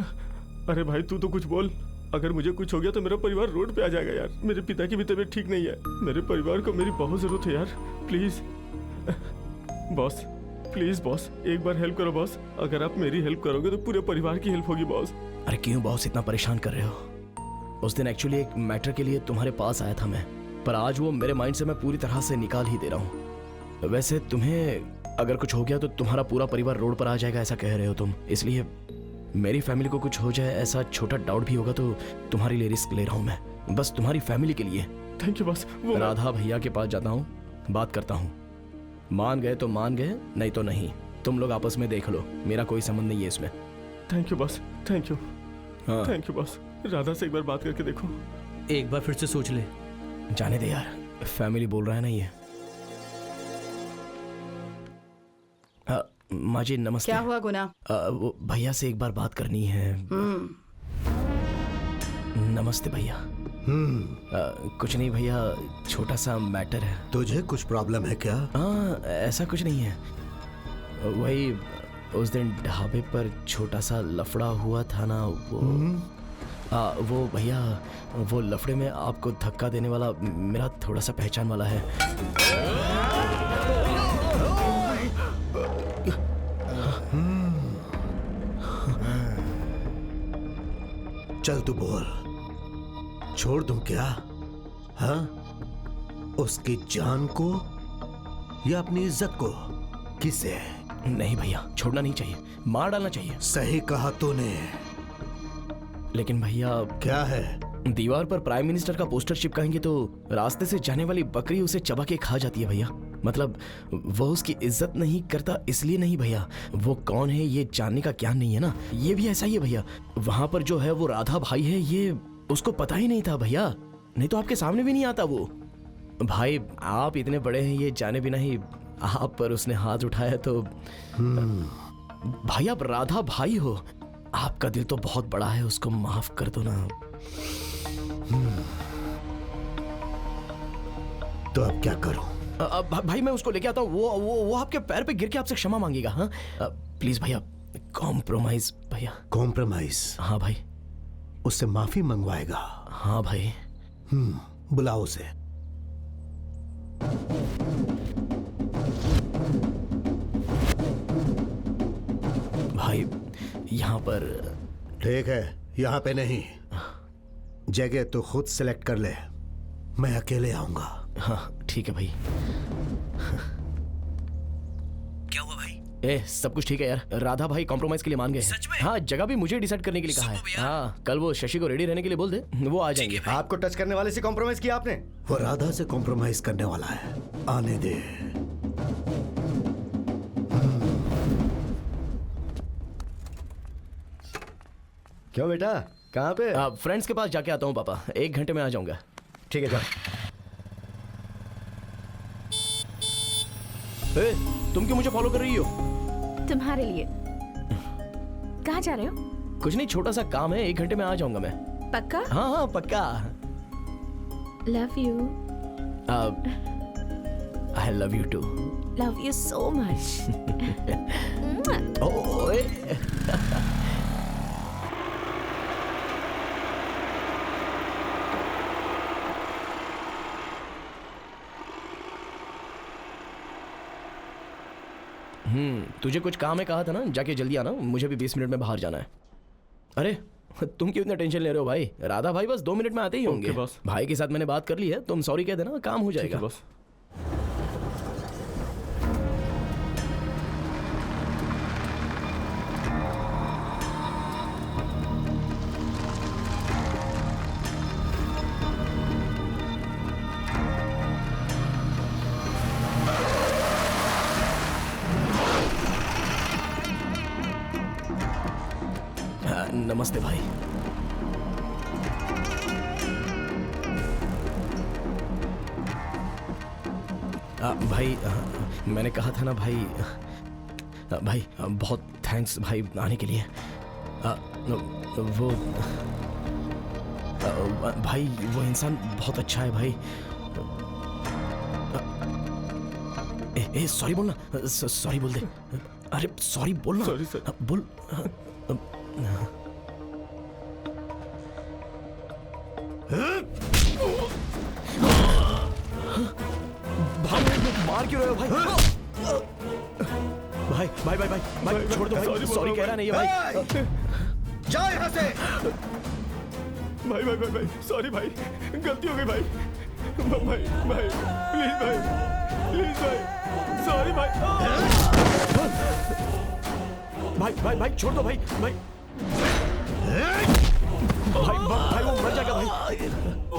अरे भाई तू तो कुछ बोल, अगर मुझे कुछ हो गया तो मेरा परिवार रोड पे आ जाएगा यार। मेरे पिता की भी तबीयत ठीक नहीं है, मेरे परिवार को मेरी बहुत जरूरत है यार, प्लीज। बॉस प्लीज बॉस, एक बार हेल्प करो बॉस। अगर आप मेरी हेल्प करोगे तो पूरे परिवार की हेल्प होगी बॉस। अरे क्यों बॉस इतना परेशान कर रहे हो? उस दिन एक्चुअली एक मैटर के लिए तुम्हारे पास आया था मैं, पर आज वो मेरे माइंड से मैं पूरी तरह से निकाल ही दे रहा हूँ। वैसे तुम्हें अगर कुछ हो गया तो तुम्हारा पूरा परिवार रोड पर आ जाएगा ऐसा कह रहे हो तुम, इसलिए मेरी फैमिली को कुछ हो जाए ऐसा छोटा डाउट भी होगा तो तुम्हारे लिए रिस्क ले रहा हूँ मैं, बस तुम्हारी फैमिली के लिए। Thank you boss. वो राधा भैया के पास जाता हूँ, बात करता हूँ, मान गए तो मान गए, नहीं तो नहीं। तुम लोग आपस में देख लो, मेरा कोई संबंध नहीं है इसमें। Thank you boss, thank you. हाँ थैंक यू बॉस। राधा से एक बार बात करके देखो। एक बार फिर से सोच ले। जाने दे यार, फैमिली बोल रहा है ना ये। माँ जी नमस्ते। क्या हुआ गुना? वो भैया से एक बार बात करनी है। नमस्ते भैया। कुछ नहीं भैया, छोटा सा मैटर है। तुझे कुछ प्रॉब्लम है क्या? हाँ ऐसा कुछ नहीं है, वही उस दिन ढाबे पर छोटा सा लफड़ा हुआ था ना, वो भैया वो लफड़े में आपको धक्का देने वाला मेरा थोड़ा सा पहचान वाला है। चल तू बोल, छोड़ दूं क्या? हाँ, उसकी जान को या अपनी इज्जत को? किसे? नहीं भैया, छोड़ना नहीं चाहिए, मार डालना चाहिए। सही कहा तूने। लेकिन भैया क्या है? दीवार पर प्राइम मिनिस्टर का पोस्टर चिपकाएंगे तो रास्ते से जाने वाली बकरी उसे चबा के खा जाती है भैया। मतलब वो उसकी इज्जत नहीं करता इसलिए नहीं भैया, वो कौन है ये जानने का ज्ञान नहीं है ना, ये भी ऐसा ही है भैया। वहां पर जो है वो राधा भाई है, ये उसको पता ही नहीं था भैया, नहीं तो आपके सामने भी नहीं आता वो। भाई आप इतने बड़े हैं ये जाने बिना ही आप पर उसने हाथ उठाया तो भाई आप राधा भाई हो, आपका दिल तो बहुत बड़ा है, उसको माफ कर दो ना। तो अब क्या करूं? भाई मैं उसको लेके आता हूँ, वो आपके पैर पे गिर के आपसे क्षमा मांगेगा। हाँ प्लीज भैया, कॉम्प्रोमाइज भैया। कॉम्प्रोमाइज? हाँ भाई। उससे माफी मंगवाएगा? हाँ भाई। बुलाओ उसे। भाई यहाँ पर। ठीक है, यहाँ पे नहीं, जगह तो खुद सिलेक्ट कर ले, मैं अकेले आऊंगा। हाँ ठीक है भाई। क्या हुआ भाई? ए सब कुछ ठीक है यार, राधा भाई कॉम्प्रोमाइज के लिए मान गए। सच में? हाँ जगह भी मुझे डिसाइड करने के लिए कहा है। हाँ कल वो शशि को रेडी रहने के लिए बोल दे, वो आ जाएंगे। आपको टच करने वाले से कॉम्प्रोमाइज किया आपने? वो राधा से कॉम्प्रोमाइज करने वाला है, आने दे। क्यों बेटा, कहाँ पे? फ्रेंड्स के पास जाके आता हूँ पापा, 1 घंटे में आ जाऊंगा। ठीक है जाओ। ए, तुम क्यों मुझे फॉलो कर रही हो? तुम्हारे लिए। कहाँ जा रहे हो? कुछ नहीं, छोटा सा काम है, 1 घंटे में आ जाऊंगा मैं। पक्का? हाँ हाँ पक्का। Love you. I love you too. Love you so much. ओए तुझे कुछ काम है कहा था ना, जाके जल्दी आना, मुझे भी 20 मिनट में बाहर जाना है। अरे तुम क्यों इतना टेंशन ले रहे हो भाई, राधा भाई बस 2 मिनट में आते ही होंगे। बॉस। भाई के साथ मैंने बात कर ली है, तुम सॉरी कह देना, काम हो जाएगा। बॉस। नमस्ते भाई। भाई मैंने कहा था ना भाई, भाई बहुत थैंक्स भाई आने के लिए। वो भाई वो इंसान बहुत अच्छा है भाई। ए सॉरी बोलना, सॉरी बोल दे। अरे सॉरी बोलना। Sorry sir. बोल। भाई मार क्यों रहे हो भाई? भाई भाई भाई भाई भाई छोड़ दो भाई, सॉरी कह रहा नहीं है भाई। जाओ यहाँ से। भाई भाई भाई भाई सॉरी भाई, गलती हो गई भाई। भाई भाई प्लीज भाई सॉरी भाई। भाई भाई भाई छोड़ दो भाई भाई भाई भाई वो मर जाएगा भाई।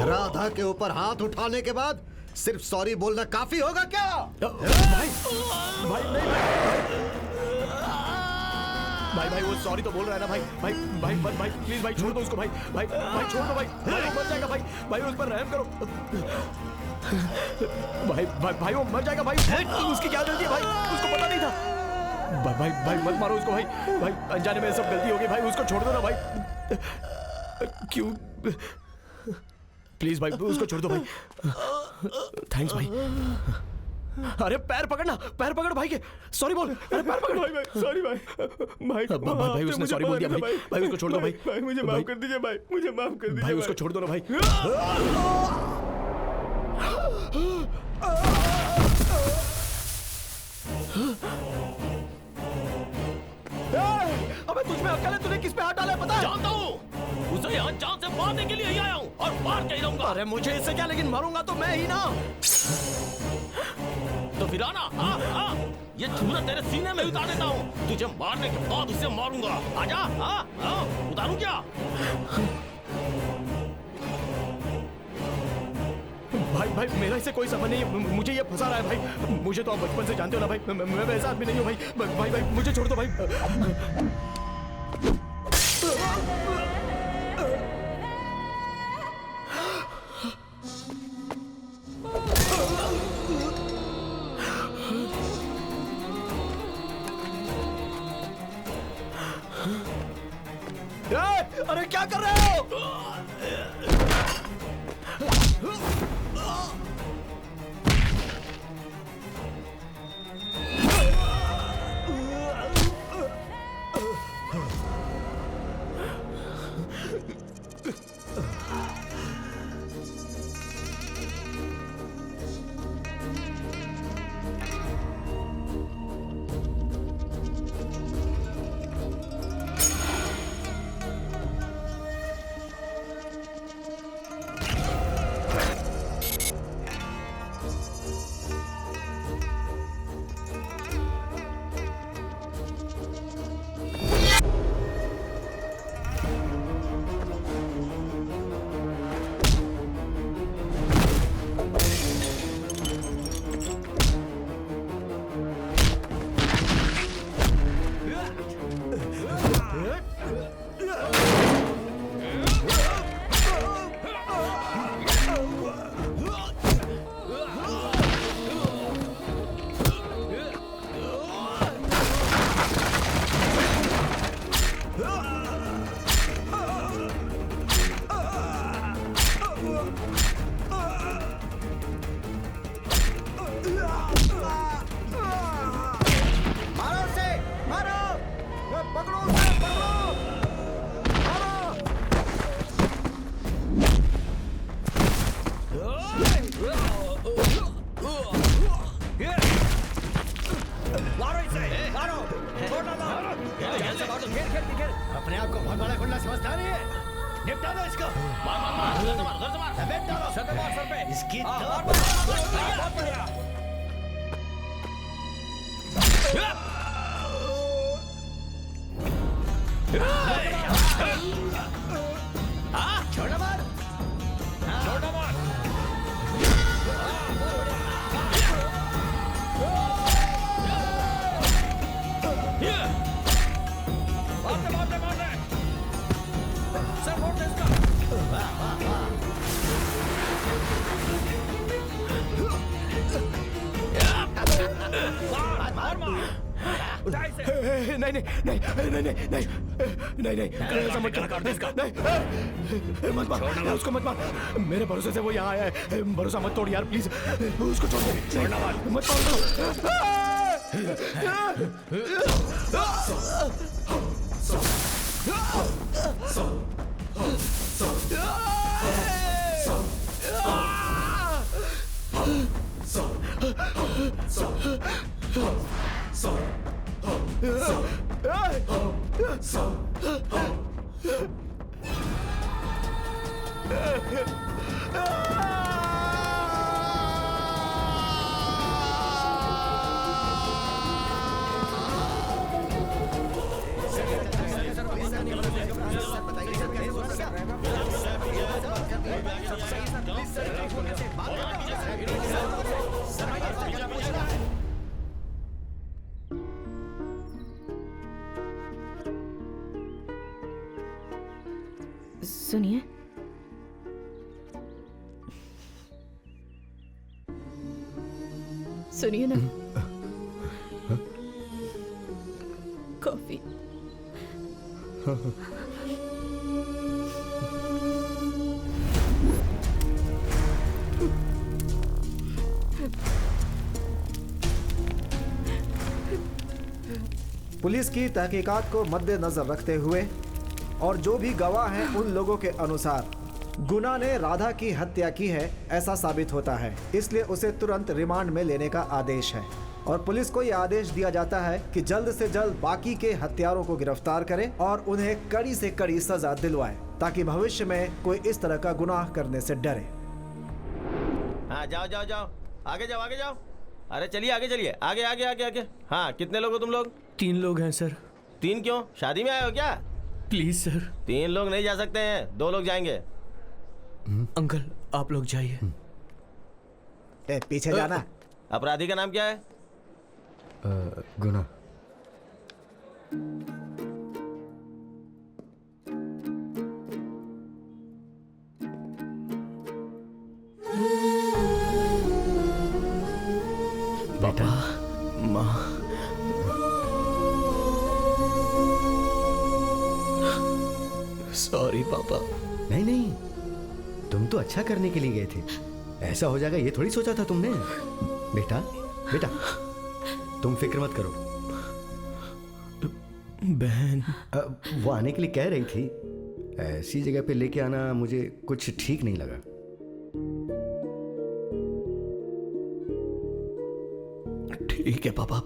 राधा के ऊपर हाथ उठाने के बाद सिर्फ सॉरी बोलना काफी होगा क्या? भाई भाई नहीं भाई भाई वो सॉरी तो बोल रहा है ना भाई। भाई भाई भाई भाई प्लीज भाई छोड़ दो उसको भाई। भाई भाई छोड़ दो भाई, भाई वो मर जाएगा भाई। भाई उस पर रहम करो भाई। भाई भाई वो मर जाएगा भाई, उसकी क्या गलती है भाई, उसको पता नहीं था। भाई भाई भाई मत मारो उसको भाई। भाई अनजाने में सब गलती हो गई भाई, उसको छोड़ दो ना भाई। क्यों प्लीज भाई उसको छोड़ दो भाई। थैंक्स भाई। अरे पैर पकड़ना, पैर पकड़ भाई के। सॉरी बोल, अरे पैर पकड़ भाई। सॉरी भाई भाई उसने सॉरी बोल दिया भाई। भाई उसको छोड़ दो भाई। भाई मुझे माफ कर दीजिए भाई, मुझे माफ कर दीजिए भाई उसको छोड़ दो ना भाई। अबे तुझ में अक्ल है, तूने किस पे हाथ डाला है पता है? जानता हूँ, उसे यहाँ जान से मारने के लिए ही आया हूँ और मार के ही रहूंगा। अरे मुझे इससे क्या, लेकिन मारूंगा तो मैं ही ना। तो फिर आना, हाँ ये छुरा तेरे सीने में उतार देता हूँ, तुझे मारने के बाद उसे मारूंगा। आजा, उतारूं क्या? भाई भाई मेरा इससे कोई संबंध नहीं है, मुझे ये फंसा रहा है भाई। मुझे तो आप बचपन से जानते हो ना भाई, मैं वैसा आदमी नहीं हूँ भाई। भाई भाई मुझे छोड़ दो भाई। अरे क्या कर रहे हो? अपने आप को बहुत बड़ा गुंडा समझता नहीं है? निपटा दो इसको। इसकी बहुत बढ़िया। छोड़ना मार, छोड़ना मार। नहीं नहीं नहीं नहीं नहीं नहीं नहीं ऐसा मत कर, नहीं मत मार उसको, मत मार। मेरे भरोसे से वो यहाँ आया है, भरोसा मत तोड़ यार प्लीज। उसको छोड़ दे, मत मार। सुनिए, सुनिए ना, कॉफी। पुलिस की तहकीकात को मद्देनजर रखते हुए और जो भी गवाह हैं उन लोगों के अनुसार गुना ने राधा की हत्या की है ऐसा साबित होता है, इसलिए उसे तुरंत रिमांड में लेने का आदेश है और पुलिस को यह आदेश दिया जाता है कि जल्द से जल्द बाकी के हत्यारों को गिरफ्तार करें और उन्हें कड़ी से कड़ी सजा दिलवाए ताकि भविष्य में कोई इस तरह का गुनाह करने से डरे। हाँ जाओ जाओ जाओ, आगे जाओ आगे जाओ। अरे चलिए आगे चलिए, आगे आगे आगे आगे। हाँ कितने लोग हो तुम लोग? 3 लोग हैं सर। 3 क्यों? शादी में आए हो क्या? Please sir. 3 लोग नहीं जा सकते हैं, 2 लोग जाएंगे। अंकल आप लोग जाइए। पीछे जाना। अपराधी का नाम क्या है? गुना। पापा, माँ, सॉरी पापा। नहीं नहीं, तुम तो अच्छा करने के लिए गए थे, ऐसा हो जाएगा ये थोड़ी सोचा था तुमने। बेटा बेटा तुम फिक्र मत करो। बहन वो आने के लिए कह रही थी, ऐसी जगह पे लेके आना मुझे कुछ ठीक नहीं लगा। ठीक है पापा,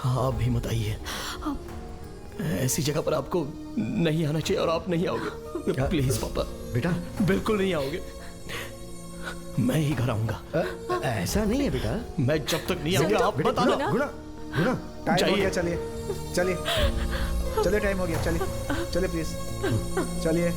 आप भी मत आइए। ऐसी जगह पर आपको नहीं आना चाहिए और आप नहीं आओगे। प्लीज पापा। बेटा बिल्कुल नहीं आओगे, मैं ही घर आऊंगा। ऐसा नहीं है बेटा। मैं जब तक नहीं आऊंगा आप बेटा, मत आना। गुना गुना टाइम हो गया, चलिए चलिए चलिए, टाइम हो गया, चलिए चलिए प्लीज चलिए।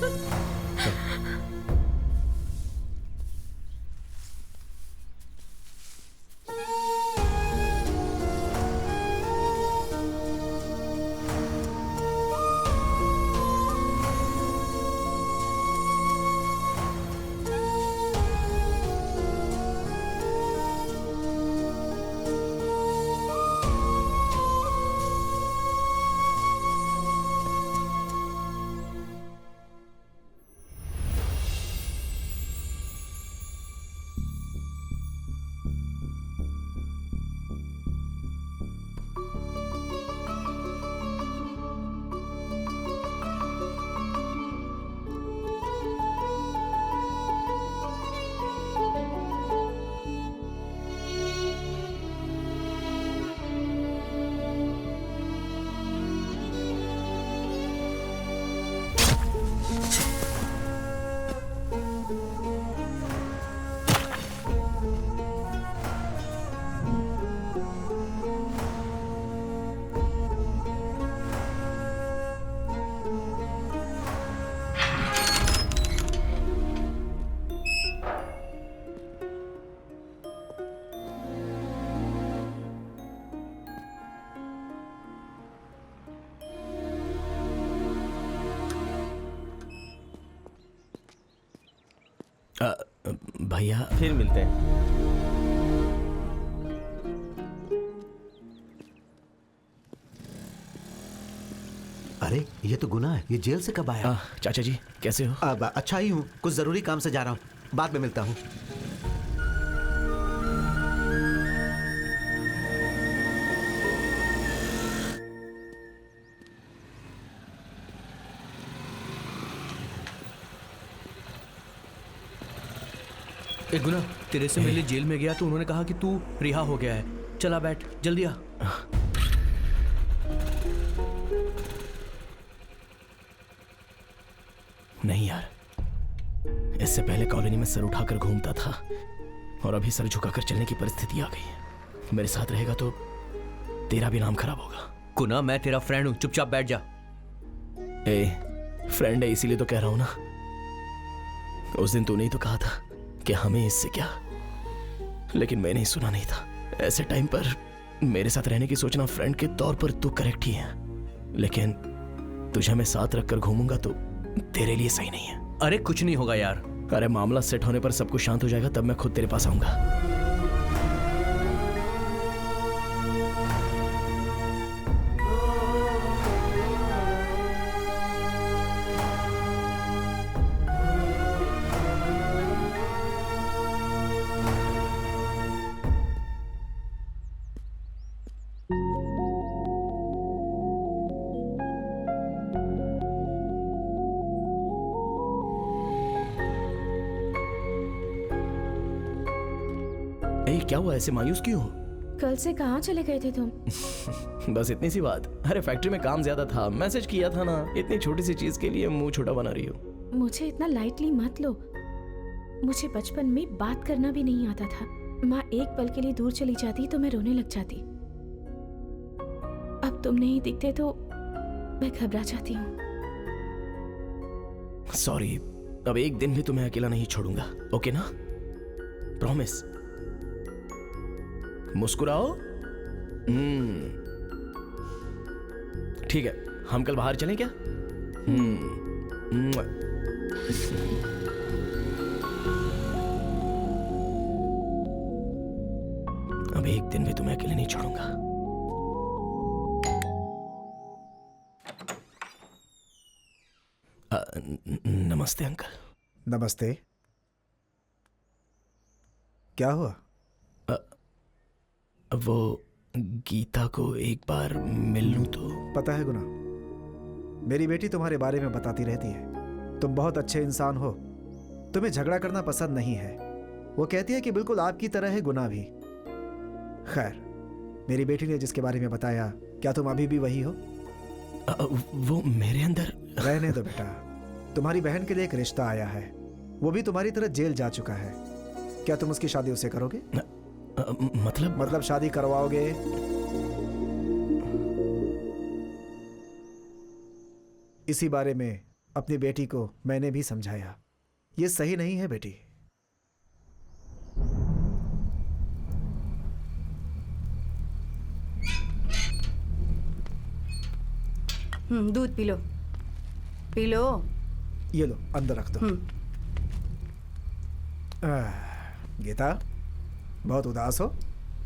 भैया फिर मिलते हैं। अरे ये तो गुना है, ये जेल से कब आया? चाचा जी कैसे हो? अब अच्छा ही हूँ, कुछ जरूरी काम से जा रहा हूँ, बाद में मिलता हूँ। एक गुना, तेरे से मिलने जेल में गया तो उन्होंने कहा कि तू रिहा हो गया है। चला बैठ, जल्दी आ। इससे पहले कॉलोनी में सर उठाकर घूमता था और अभी सर झुकाकर चलने की परिस्थिति आ गई है। मेरे साथ रहेगा तो तेरा भी नाम खराब होगा। कुना, मैं तेरा फ्रेंड हूं, चुपचाप बैठ जा। फ्रेंड है इसीलिए तो कह रहा हूं ना। उस दिन तूने ही तो कहा था कि हमें इससे क्या, लेकिन मैंने ही सुना नहीं था। ऐसे टाइम पर मेरे साथ रहने की सोचना फ्रेंड के तौर पर तू करेक्ट ही है, लेकिन तुझे मैं साथ रखकर घूमूंगा तो तेरे लिए सही नहीं है। अरे कुछ नहीं होगा यार। अरे मामला सेट होने पर सब कुछ शांत हो जाएगा, तब मैं खुद तेरे पास आऊंगा। क्या हुआ, ऐसे मायूस क्यों हो? कल से कहाँ चले गए थे तुम? बस इतनी सी बात। अरे फैक्ट्री में काम ज्यादा था, मैसेज किया था ना। इतनी छोटी सी चीज के लिए मुंह छोटा बना रही हो। मुझे इतना लाइटली मत लो। मुझे बचपन में बात करना भी नहीं आता था। माँ एक पल के लिए दूर चली जाती तो मैं रोने लग जाती। अब तुम नहीं दिखते तो मैं घबरा जाती हूँ। सॉरी, अब एक दिन भी तुम्हें अकेला नहीं छोड़ूंगा, ओके ना? प्रॉमिस। मुस्कुराओ। ठीक है, हम कल बाहर चलें क्या? अब एक दिन भी तुम्हें अकेले नहीं छोड़ूंगा। नमस्ते अंकल। नमस्ते। क्या हुआ? वो गीता को एक बार मिल लूं तो? पता है गुना, मेरी बेटी तुम्हारे बारे में बताती रहती है। तुम बहुत अच्छे इंसान हो, तुम्हें झगड़ा करना पसंद नहीं है। वो कहती है कि बिल्कुल आपकी तरह है गुना भी। खैर, मेरी बेटी ने जिसके बारे में बताया, क्या तुम अभी भी वही हो? वो मेरे अंदर। रहने दो बेटा, तुम्हारी बहन के लिए एक रिश्ता आया है। वो भी तुम्हारी तरह जेल जा चुका है। क्या तुम उसकी शादी उससे करोगे? मतलब शादी करवाओगे? इसी बारे में अपनी बेटी को मैंने भी समझाया। ये सही नहीं है बेटी। दूध पी लो, पी लो। ये लो, अंदर रख दो। गीता, बहुत उदास हो?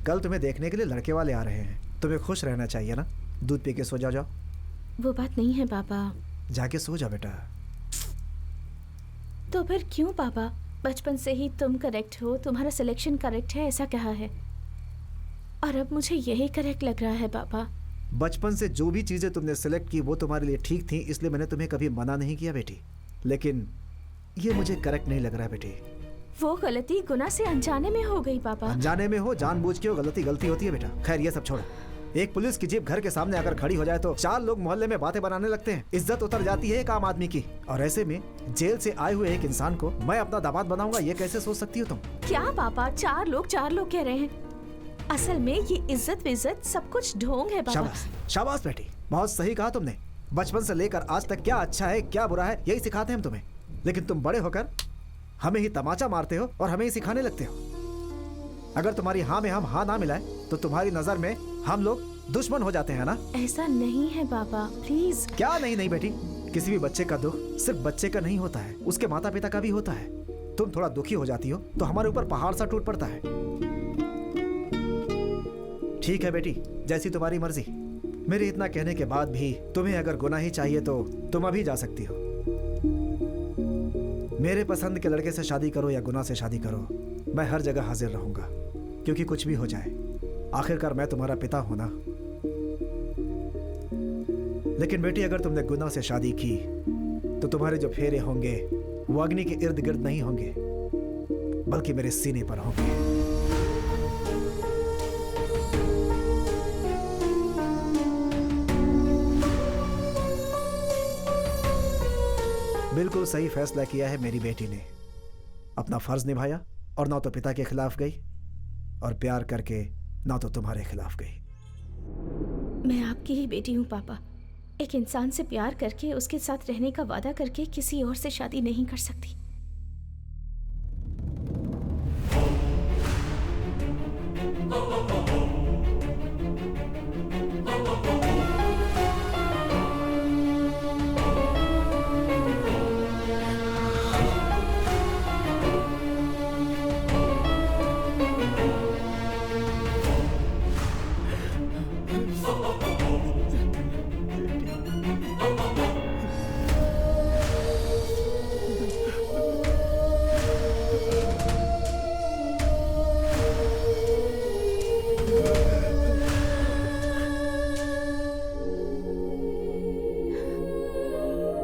कल तुम्हें देखने के लिए लड़के वाले आ रहे हैं। तुम्हें खुश रहना चाहिए ना। दूध पी के सो जाओ। वो बात नहीं है पापा। जाके सो जा बेटा। तो फिर क्यों पापा? बचपन से ही तुम करेक्ट हो, तुम्हारा सिलेक्शन करेक्ट है ऐसा कहा है, और अब मुझे यही करेक्ट लग रहा है पापा। बचपन से जो भी चीजें तुमने सिलेक्ट की वो तुम्हारे लिए ठीक थी, इसलिए मैंने तुम्हें कभी मना नहीं किया बेटी। लेकिन ये मुझे करेक्ट नहीं लग रहा बेटी। वो गलती गुना से अनजाने में हो गई पापा। अनजाने में हो, जानबूझ के हो, गलती होती है बेटा। खैर ये सब छोड़ो। एक पुलिस की जीप घर के सामने आकर खड़ी हो जाए तो 4 लोग मोहल्ले में बातें बनाने लगते हैं। इज्जत उतर जाती है एक आम आदमी की। और ऐसे में जेल से आए हुए एक इंसान को मैं अपना दामाद बनाऊंगा, ये कैसे सोच सकती हो तुम? क्या पापा, 4 लोग कह रहे हैं? असल में ये इज्जत सब कुछ ढोंग है पापा। शाबाश, शाबाश बेटी, बहुत सही कहा तुमने। बचपन से लेकर आज तक क्या अच्छा है क्या बुरा है यही सिखाते हैं हम तुम्हें, लेकिन तुम बड़े होकर हमें ही तमाचा मारते हो और हमें ही सिखाने लगते हो। अगर तुम्हारी हाँ में हम हाँ ना मिलाए तो तुम्हारी नजर में हम लोग दुश्मन हो जाते हैं ना? ऐसा नहीं है पापा, प्लीज। क्या नहीं बेटी, किसी भी बच्चे का दुख सिर्फ बच्चे का नहीं होता है, उसके माता पिता का भी होता है। तुम थोड़ा दुखी हो जाती हो तो हमारे ऊपर पहाड़ सा टूट पड़ता है। ठीक है बेटी, जैसी तुम्हारी मर्जी। मेरे इतना कहने के बाद भी तुम्हें अगर गुनाह ही चाहिए तो तुम अभी जा सकती हो। मेरे पसंद के लड़के से शादी करो या गुनाह से शादी करो, मैं हर जगह हाजिर रहूंगा, क्योंकि कुछ भी हो जाए आखिरकार मैं तुम्हारा पिता हूं ना। लेकिन बेटी, अगर तुमने गुनाह से शादी की तो तुम्हारे जो फेरे होंगे वो अग्नि के इर्द गिर्द नहीं होंगे, बल्कि मेरे सीने पर होंगे। बिल्कुल सही फैसला किया है मेरी बेटी ने। अपना फर्ज निभाया और ना तो पिता के खिलाफ गई और प्यार करके ना तो तुम्हारे खिलाफ गई। मैं आपकी ही बेटी हूँ पापा। एक इंसान से प्यार करके उसके साथ रहने का वादा करके किसी और से शादी नहीं कर सकती।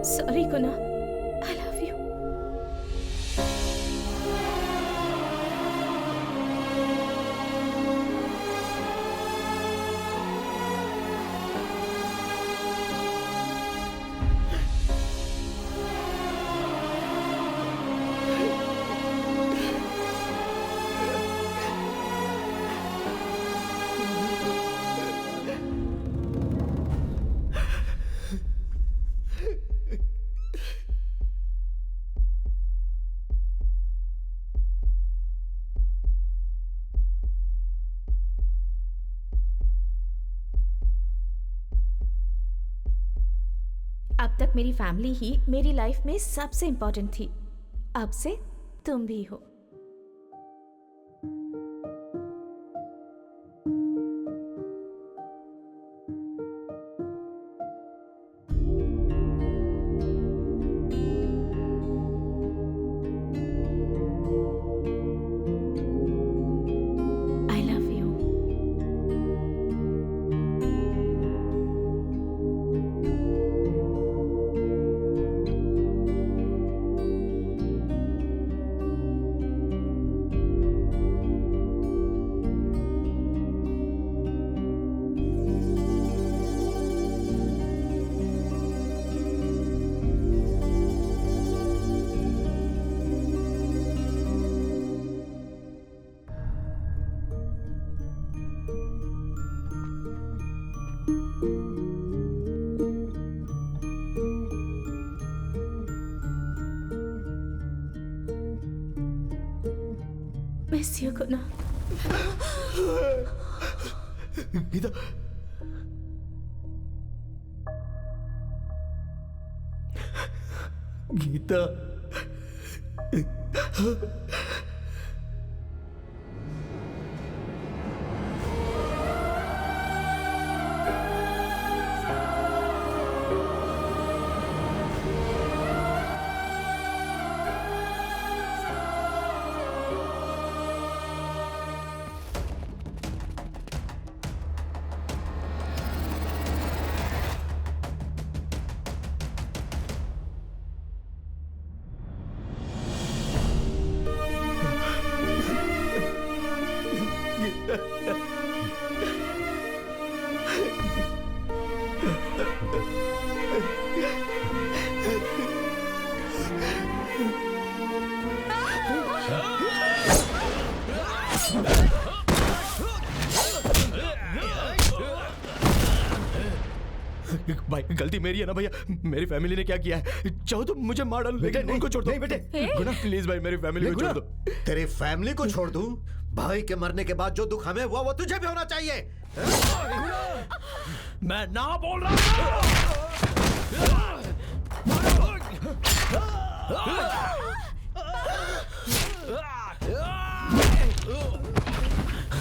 Sorry Guna, I love you. अब तक मेरी फैमिली ही मेरी लाइफ में सबसे इम्पोर्टेंट थी। अब से तुम भी हो। I love you. Miss you गुना। गीता, गीता, भाई गलती मेरी है ना भैया। मेरी फैमिली ने क्या किया है, चाहो तो मुझे मार डालो, लेकिन उनको छोड़ दो। नहीं बेटे, गुना प्लीज भाई, मेरी फैमिली को छोड़ दो। तेरी फैमिली को छोड़ दूं? भाई के मरने के बाद जो दुख हमें हुआ वो तुझे भी होना चाहिए। मैं ना बोल रहा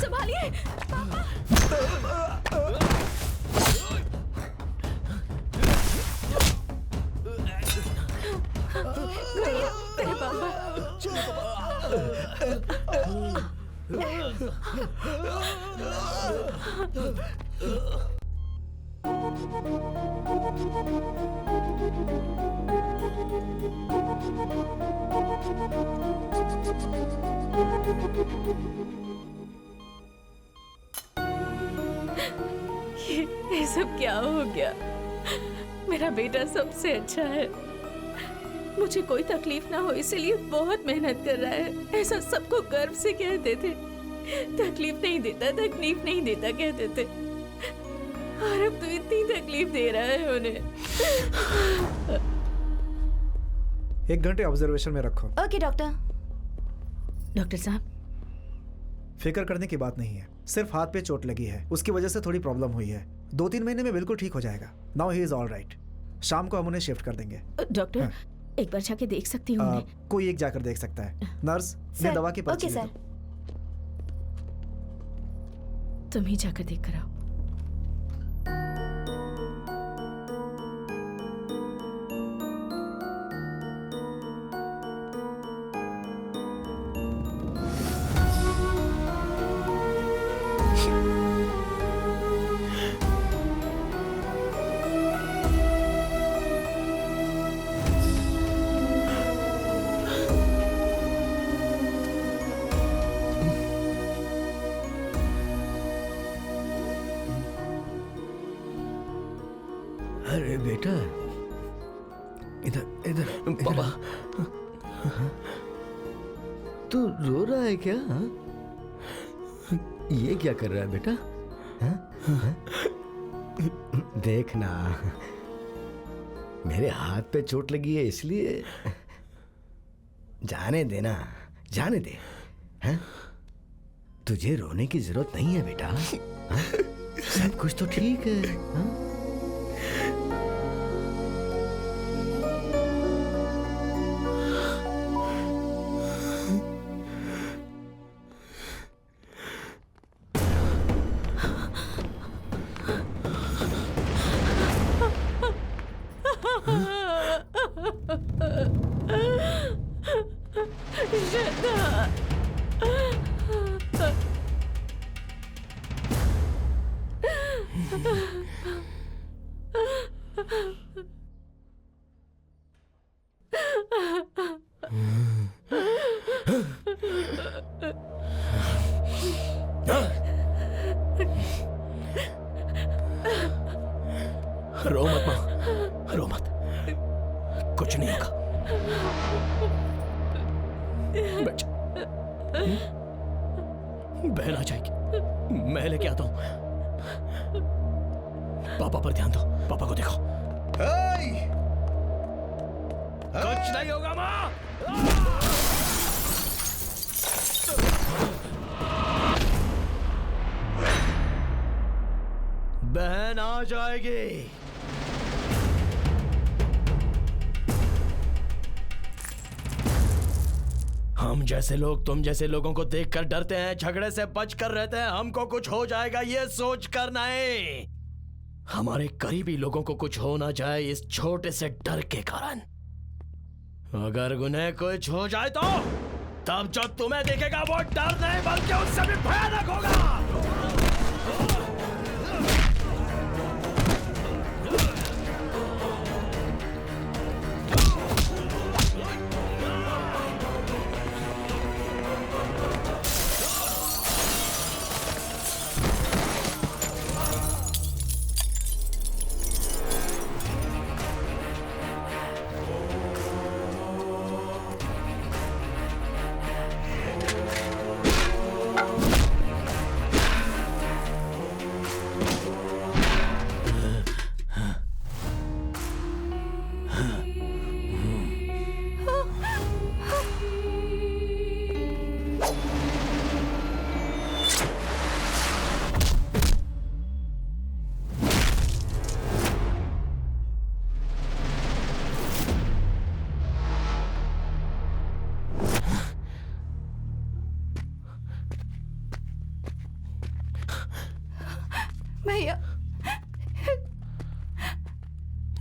संभालिए पापा। भैया, तेरे पापा। ये सब क्या हो गया? मेरा बेटा सबसे अच्छा है, मुझे कोई तकलीफ ना हो इसलिए बहुत मेहनत कर रहा है, ऐसा सबको गर्व से कहते थे। तकलीफ नहीं देता कहते थे, और अब तो इतनी तकलीफ दे रहा है उन्हें। 1 घंटे ऑब्जर्वेशन में रखो। Okay doctor. डॉक्टर साहब, फिक्र करने की बात नहीं है, सिर्फ हाथ पे चोट लगी है, उसकी वजह से थोड़ी प्रॉब्लम हुई है। 2-3 महीने में बिल्कुल ठीक हो जाएगा। Now he is all right. शाम को हम उन्हें शिफ्ट कर देंगे। डॉक्टर हाँ। एक बार जाके देख सकती हूँ उन्हें? कोई एक जाकर देख सकता है। नर्स, ये दवा की पर्ची ओके दे सर। दो। तुम ही जाकर देख कर आओ। अरे बेटा, इधर इधर पापा, तू रो रहा है क्या? हाँ? ये क्या कर रहा है बेटा? देखना, मेरे हाथ पे चोट लगी है इसलिए। जाने देना, जाने दे। हैं? तुझे रोने की जरूरत नहीं है बेटा। हाँ? सब कुछ तो ठीक है। हाँ? रो मत माँ, रो मत, कुछ नहीं होगा। बैठ जा। बहन आ जाएगी, मैं लेके आता हूं। पापा पर ध्यान दो, पापा को देखो। कुछ नहीं होगा माँ। बहन आ जाएगी। हम जैसे लोग तुम जैसे लोगों को देखकर डरते हैं, झगड़े से बचकर रहते हैं। हमको कुछ हो जाएगा ये सोच कर नहीं, हमारे करीबी लोगों को कुछ हो ना जाए इस छोटे से डर के कारण। अगर उन्हें कुछ हो जाए तो तब जो तुम्हें देखेगा वो डर नहीं बल्कि उससे भी भयानक होगा। भैया,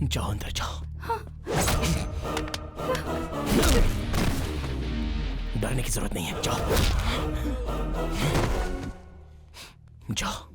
जाओ अंदर जाओ। डरने की जरूरत नहीं है, जाओ जाओ।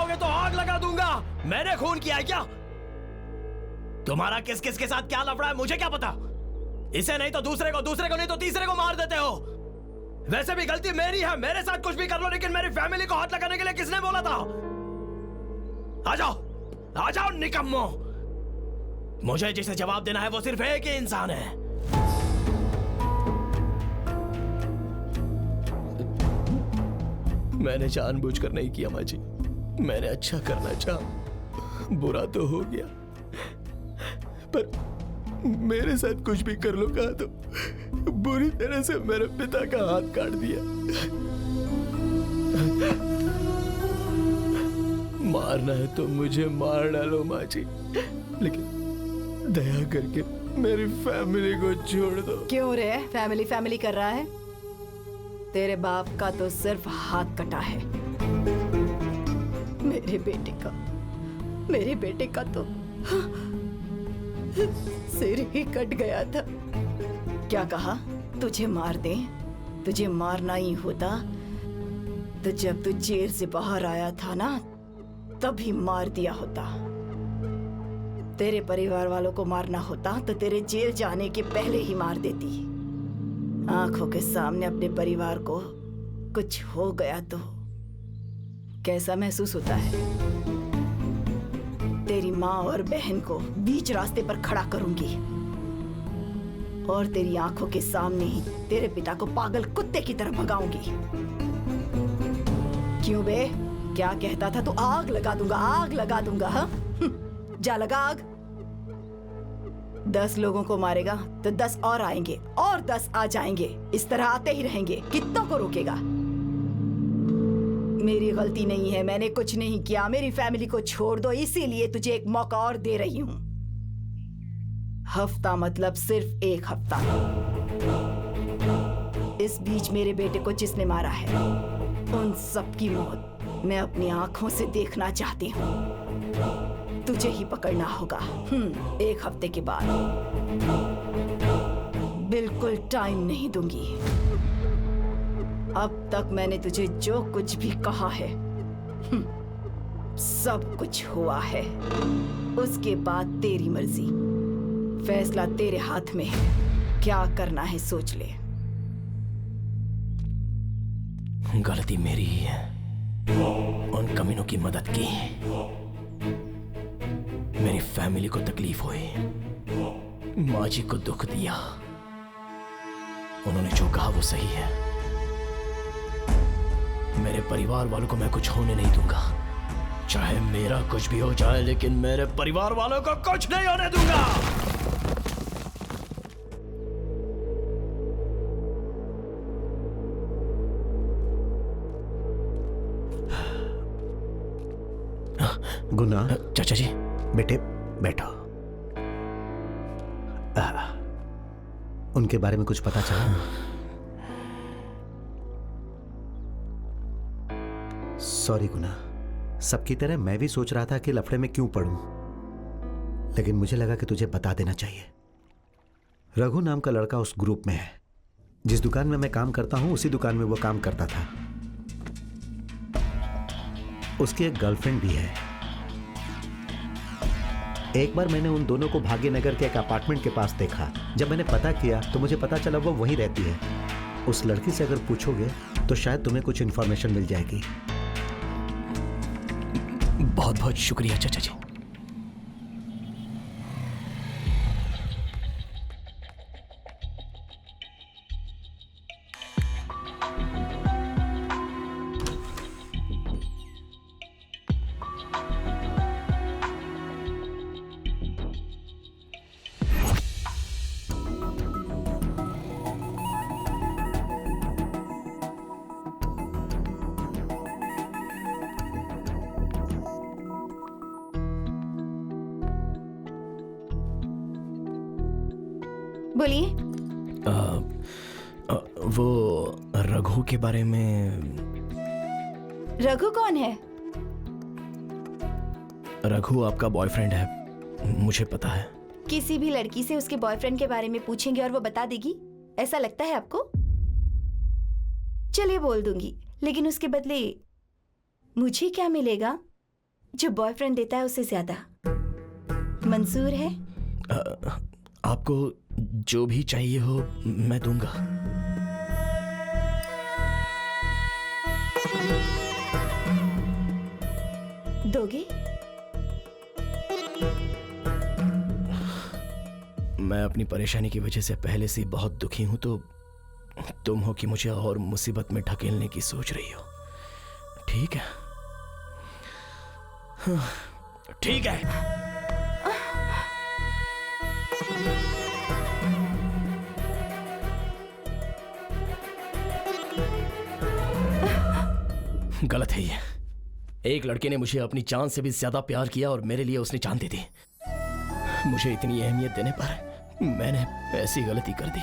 कहोगे तो आग लगा दूंगा। मैंने खून किया है क्या? तुम्हारा किस किस के साथ क्या लफड़ा है मुझे क्या पता। इसे नहीं तो दूसरे को नहीं तो तीसरे को मार देते हो। वैसे भी गलती मेरी है, मेरे साथ कुछ भी कर लो, लेकिन मेरी फैमिली को हाथ लगाने के लिए किसने बोला था? आ जाओ निकम्मो। मुझे जिसे जवाब देना है वो सिर्फ एक ही इंसान है। मैंने जानबूझकर नहीं किया माँ जी, मैंने अच्छा करना चाहा, बुरा तो हो गया, पर मेरे साथ कुछ भी कर लो कहा तो बुरी तरह से मेरे पिता का हाथ काट दिया। मारना है तो मुझे मार डालो माँ जी, लेकिन दया करके मेरी फैमिली को छोड़ दो। क्यों रे फैमिली कर रहा है? तेरे बाप का तो सिर्फ हाथ कटा है, मेरे बेटे का तो सिर ही कट गया था। क्या कहा? तुझे मार दे? तुझे मारना ही होता तो जब तू जेल से बाहर आया था ना तभी मार दिया होता। तेरे परिवार वालों को मारना होता तो तेरे जेल जाने के पहले ही मार देती। आंखों के सामने अपने परिवार को कुछ हो गया तो कैसा महसूस होता है? तेरी माँ और बहन को बीच रास्ते पर खड़ा करूंगी और तेरी आंखों के सामने ही तेरे पिता को पागल कुत्ते की तरह भगाऊंगी। क्यों बे, क्या कहता था तू? आग लगा दूंगा हाँ? जा लगा आग। 10 लोगों को मारेगा तो 10 और आएंगे और 10 आ जाएंगे, इस तरह आते ही रहेंगे। कितनों को रोकेगा? मेरी गलती नहीं है, मैंने कुछ नहीं किया। मेरी फैमिली को छोड़ दो, इसीलिए तुझे एक मौका और दे रही हूं। हफ्ता मतलब सिर्फ 1 हफ्ता। इस बीच मेरे बेटे को जिसने मारा है उन सब की मौत मैं अपनी आंखों से देखना चाहती हूँ। तुझे ही पकड़ना होगा 1 हफ्ते के बाद। बिल्कुल टाइम नहीं दूंगी। अब तक मैंने तुझे जो कुछ भी कहा है सब कुछ हुआ है। उसके बाद तेरी मर्जी, फैसला तेरे हाथ में है। क्या करना है सोच ले। गलती मेरी ही है, उन कमीनों की मदद की, मेरी फैमिली को तकलीफ हुई, माँ जी को दुख दिया। उन्होंने जो कहा वो सही है। मेरे परिवार वालों को मैं कुछ होने नहीं दूंगा, चाहे मेरा कुछ भी हो जाए, लेकिन मेरे परिवार वालों को कुछ नहीं होने दूंगा। गुना, चाचा जी। बेटे बैठो। उनके बारे में कुछ पता चला? सॉरी गुना, सबकी तरह मैं भी सोच रहा था कि लफड़े में क्यों पड़ूं, लेकिन मुझे लगा कि तुझे बता देना चाहिए। रघु नाम का लड़का उस ग्रुप में है। जिस दुकान में मैं काम करता हूं उसी दुकान में वो काम करता था। उसकी एक गर्लफ्रेंड भी है। एक बार मैंने उन दोनों को भाग्यनगर के एक अपार्टमेंट के पास देखा। जब मैंने पता किया तो मुझे पता चला वो वहीं रहती है। उस लड़की से अगर पूछोगे तो शायद तुम्हें कुछ इंफॉर्मेशन मिल जाएगी। बहुत बहुत शुक्रिया चाचा जी। बोलिए। वो रघु के बारे में। रघु कौन है? रघु आपका बॉयफ्रेंड है, मुझे पता है। किसी भी लड़की से उसके बॉयफ्रेंड के बारे में पूछेंगे और वो बता देगी, ऐसा लगता है आपको? चलिए बोल दूंगी, लेकिन उसके बदले मुझे क्या मिलेगा? जो बॉयफ्रेंड देता है उससे ज्यादा। मंजूर है? आपको जो भी चाहिए हो मैं दूंगा। दोगे? मैं अपनी परेशानी की वजह से पहले से बहुत दुखी हूं, तो तुम हो कि मुझे और मुसीबत में ढकेलने की सोच रही हो। ठीक है, ठीक है। गलत है ये। एक लड़के ने मुझे अपनी जान से भी ज्यादा प्यार किया और मेरे लिए उसने जान दे दी। मुझे इतनी अहमियत देने पर मैंने ऐसी गलती कर दी।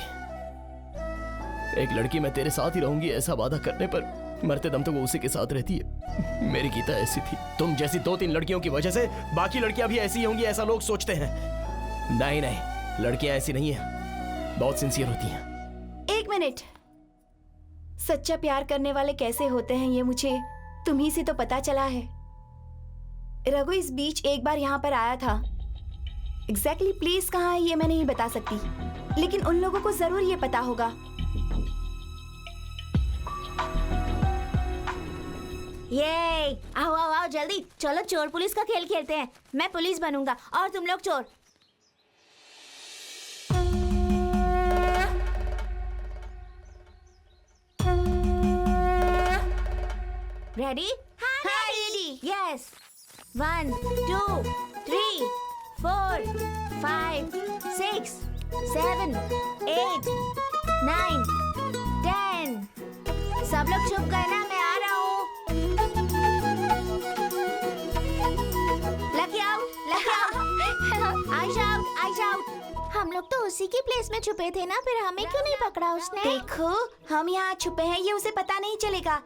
एक लड़की मैं तेरे साथ ही रहूंगी ऐसा वादा करने पर मरते दम तक वो उसी के साथ रहती है। मेरी गीता ऐसी थी। तुम जैसी 2-3 लड़कियों की वजह से बाकी लड़कियां भी ऐसी होंगी ऐसा लोग सोचते हैं। नहीं नहीं, लड़कियां ऐसी नहीं है, बहुत सिंसियर होती हैं। 1 मिनट, सच्चा प्यार करने वाले कैसे होते हैं ये मुझे तुम्ही से तो पता चला है। रघु इस बीच एक बार यहाँ पर आया था। एग्जैक्टली प्लेस कहाँ है ये मैं नहीं बता सकती, लेकिन उन लोगों को जरूर ये पता होगा। ये आओ आओ आओ जल्दी चलो, चोर पुलिस का खेल खेलते हैं। मैं पुलिस बनूंगा और तुम लोग चोर। रेडी? हाँ रेडी। यस। 1 2 3 4 5 6 7 8 9 10। सब लोग चुप गए ना? मैं आ रहा हूँ। Lucky out, lucky out. Aish out, Aish out. हम लोग तो उसी की प्लेस में छुपे थे ना, फिर हमें क्यों नहीं पकड़ा उसने? देखो हम यहाँ छुपे हैं ये उसे पता नहीं चलेगा,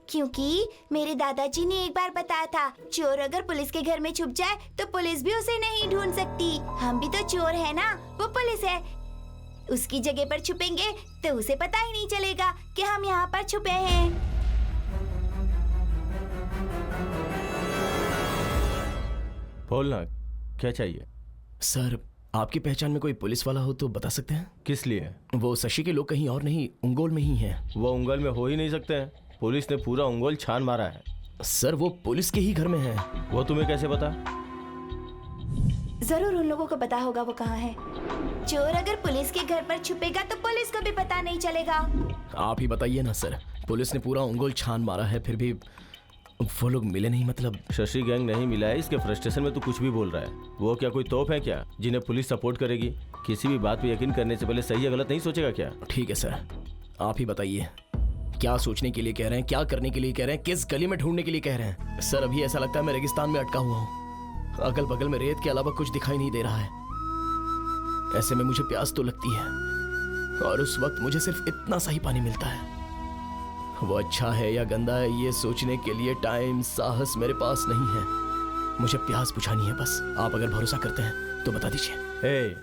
क्योंकि मेरे दादाजी ने एक बार बताया था चोर अगर पुलिस के घर में छुप जाए तो पुलिस भी उसे नहीं ढूंढ सकती। हम भी तो चोर है ना, वो पुलिस है। उसकी जगह पर छुपेंगे तो उसे पता ही नहीं चलेगा कि हम यहाँ पर छुपे हैं। बोलना, क्या चाहिए? सर, आपकी पहचान में कोई पुलिस वाला हो तो बता सकते हैं? किस लिए? वो शशि के लोग कहीं और नहीं, उंगोल में ही हैं। वो उंगल में हो ही नहीं सकते हैं। पुलिस ने पूरा उंगोल छान मारा है। सर, वो पुलिस के ही घर में है। वो तुम्हें कैसे पता? जरूर उन लोगों को पता होगा वो कहाँ है। चोर अगर पुलिस के घर पर छुपेगा तो पुलिस को भी पता नहीं चलेगा। आप ही बताइए ना सर, पुलिस ने पूरा उंगल छान मारा है फिर भी वो लोग मिले नहीं। मतलब शशि गैंग नहीं मिला है, इसके फ्रस्ट्रेशन में तू कुछ भी बोल रहा है। वो क्या कोई तोप है क्या जिन्हें पुलिस सपोर्ट करेगी? किसी भी बात पे यकीन करने से पहले सही या गलत नहीं सोचेगा क्या? ठीक है सर, आप ही बताइए, क्या सोचने के लिए कह रहे हैं, क्या करने के लिए कह रहे हैं, किस गली में ढूंढने के लिए कह रहे हैं? सर, अभी ऐसा लगता है मैं रेगिस्तान में अटका हुआ हूँ। अगल बगल में रेत के अलावा कुछ दिखाई नहीं दे रहा है। ऐसे में मुझे प्यास तो लगती है और उस वक्त मुझे सिर्फ इतना सा ही पानी मिलता है। वो अच्छा है या गंदा है ये सोचने के लिए टाइम, साहस मेरे पास नहीं है। मुझे प्यास बुझानी है बस। आप अगर भरोसा करते हैं तो बता दीजिए। हे,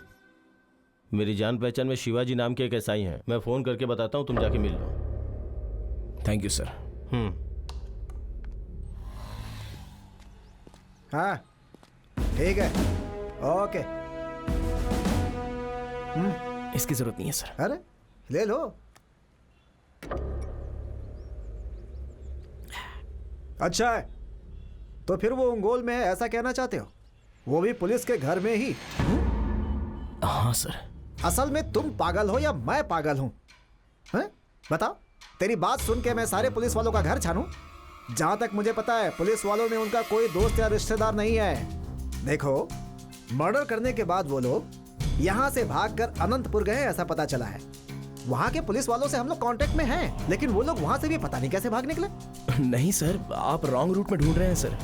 मेरी जान पहचान में शिवाजी नाम के एक एसआई हैं। मैं फोन करके बताता हूँ, तुम जाके मिल लो। Thank you sir. हाँ ठीक है, ओके। इसकी जरूरत नहीं है सर। अरे ले लो। अच्छा है, तो फिर वो उंगोल में है ऐसा कहना चाहते हो? वो भी पुलिस के घर में ही? हाँ सर। असल में तुम पागल हो या मैं पागल हूं? हैं? बताओ, तेरी बात सुन के मैं सारे पुलिस वालों का घर छानूं? जहां तक मुझे पता है पुलिस वालों में उनका कोई दोस्त या रिश्तेदार नहीं है। देखो, मर्डर करने के बाद वो लोग यहां से भागकर अनंतपुर गए ऐसा पता चला है। वहां के पुलिस वालों से हम लोग कांटेक्ट में हैं, लेकिन वो लोग वहां से भी पता नहीं कैसे भाग निकले। नहीं सर, आप रॉन्ग रूट में ढूंढ रहे हैं सर।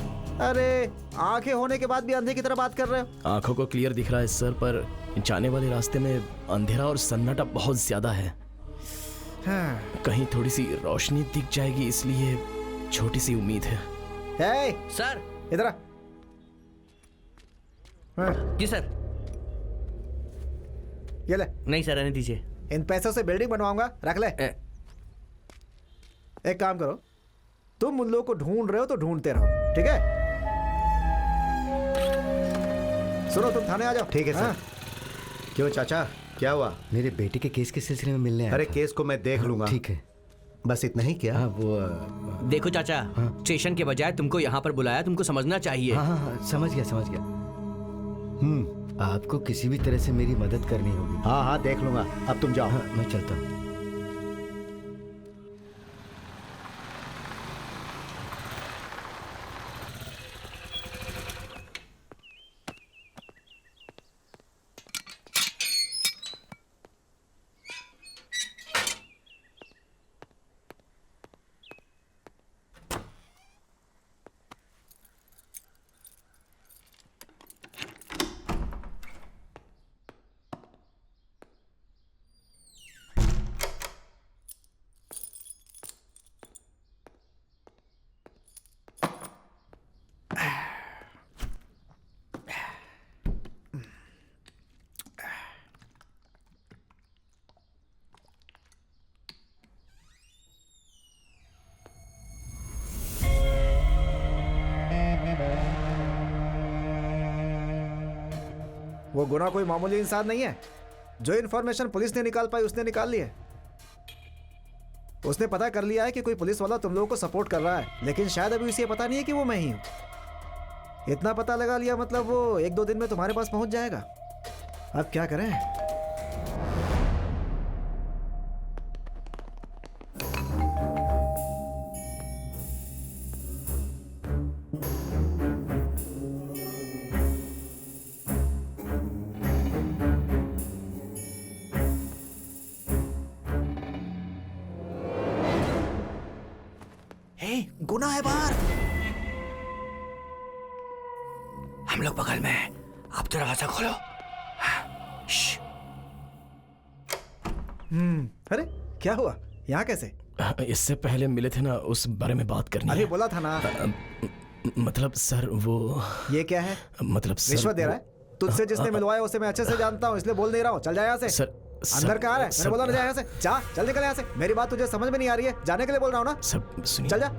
अरे आंखें होने के बाद भी अंधे की तरह बात कर रहे हो। आंखों को क्लियर दिख रहा है सर, पर जाने वाले रास्ते में अंधेरा और सन्नाटा बहुत ज्यादा है। हाँ। कहीं थोड़ी सी रोशनी दिख जाएगी, इसलिए छोटी सी उम्मीद है। हे, सर। इधर आ। हाँ, जी सर। ये ले, नहीं सर, रहने दीजिए। इन पैसों से बिल्डिंग बनवाऊंगा, रख ले। एक काम करो, तुम उन लोगों को ढूंढ रहे हो तो ढूंढते रहो, ठीक है? सुनो तुम थाने आ जाओ। ठीक है सर। हाँ? क्यों चाचा, क्या हुआ? मेरे बेटे के केस के सिलसिले में मिलने आया। अरे केस को मैं देख लूंगा। ठीक है। बस इतना ही क्या? हाँ वो देखो चाचा, स्टेशन के बजाय तुमको यहाँ पर बुलाया, तुमको समझना चाहिए। हाँ हाँ हाँ, समझ गया समझ गया। आपको किसी भी तरह से मेरी मदद करनी होगी। हाँ हाँ देख लूंगा, अब तुम जाओ। हाँ मैं चलता हूँ। वो गुना कोई मामूली इंसान नहीं है। जो इन्फॉर्मेशन पुलिस ने निकाल पाई उसने निकाल ली है। उसने पता कर लिया है कि कोई पुलिस वाला तुम लोगों को सपोर्ट कर रहा है, लेकिन शायद अभी उसे पता नहीं है कि वो मैं ही हूं। इतना पता लगा लिया मतलब वो 1-2 दिन में तुम्हारे पास पहुंच जाएगा। अब क्या करें? गुना है बाहर। हम लोग बगल में हैं, आप दरवाजा खोलो। अरे क्या हुआ? यहाँ कैसे? इससे पहले मिले थे ना, उस बारे में बात करनी अरे है। बोला था ना। मतलब सर वो ये क्या है? मतलब सर रिश्वत दे रहा है? तुझसे जिसने मिलवाया उसे मैं अच्छे से जानता हूँ, इसलिए बोल नहीं रहा हूँ। चल जा यहाँ से। सर अंदर कहाँ है? मैंने बोला ना जा यहाँ से। जा, चल निकल यहाँ से। मेरी बात तुझे समझ में नहीं आ रही है? जाने के लिए बोल रहा हूँ ना। सब सुनिए। चल जा।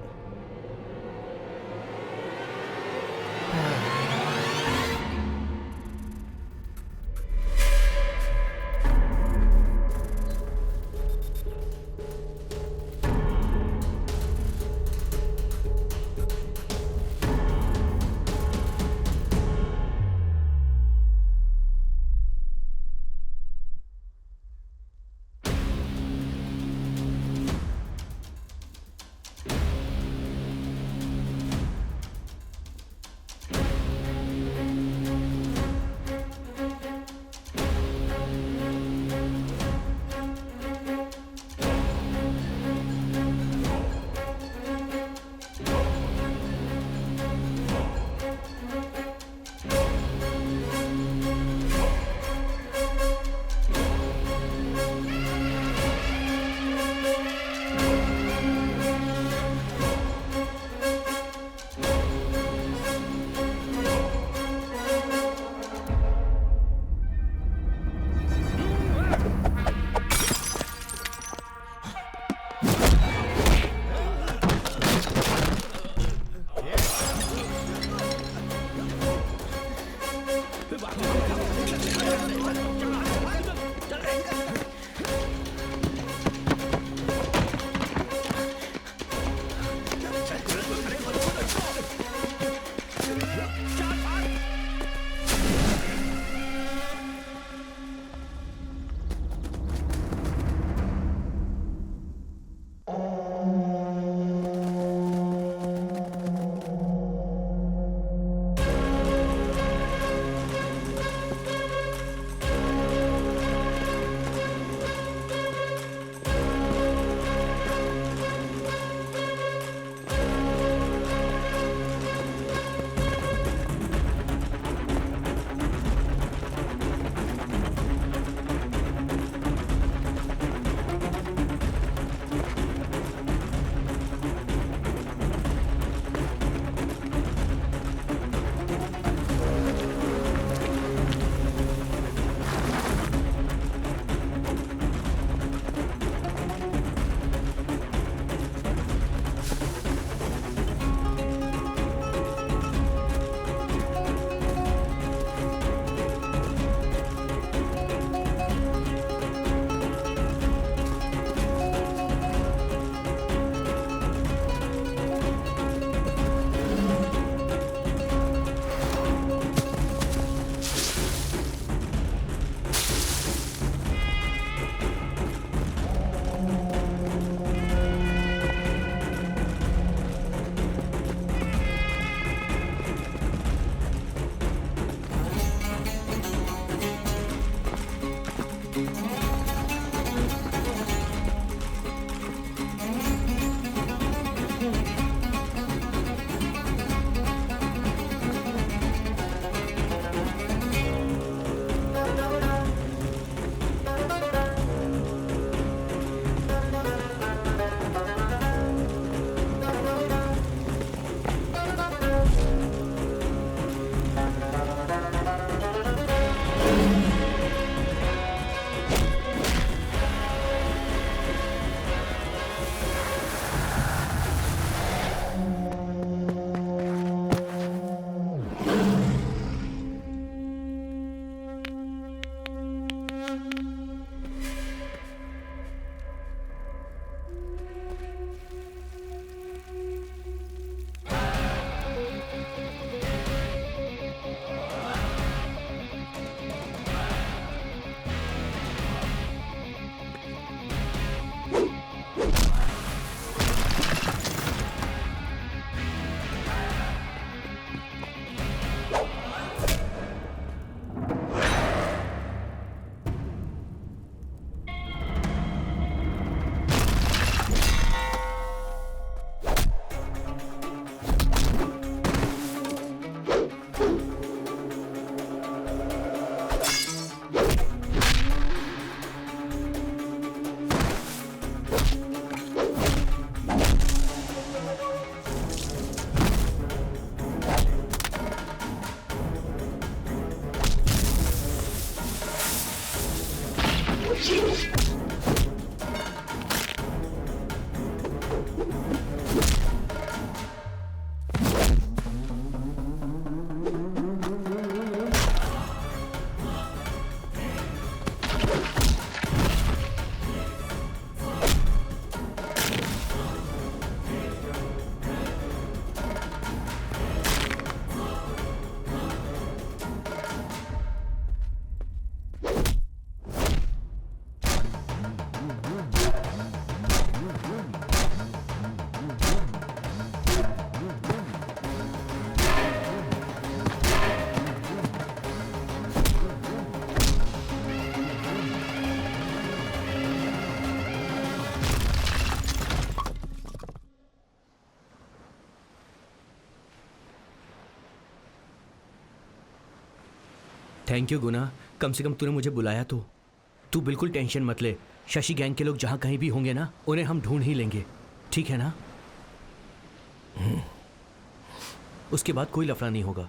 थैंक यू गुना, कम से कम तूने मुझे बुलाया तो। तू बिल्कुल टेंशन मत ले, शशि गैंग के लोग जहाँ कहीं भी होंगे ना, उन्हें हम ढूंढ ही लेंगे, ठीक है ना? उसके बाद कोई लफड़ा नहीं होगा।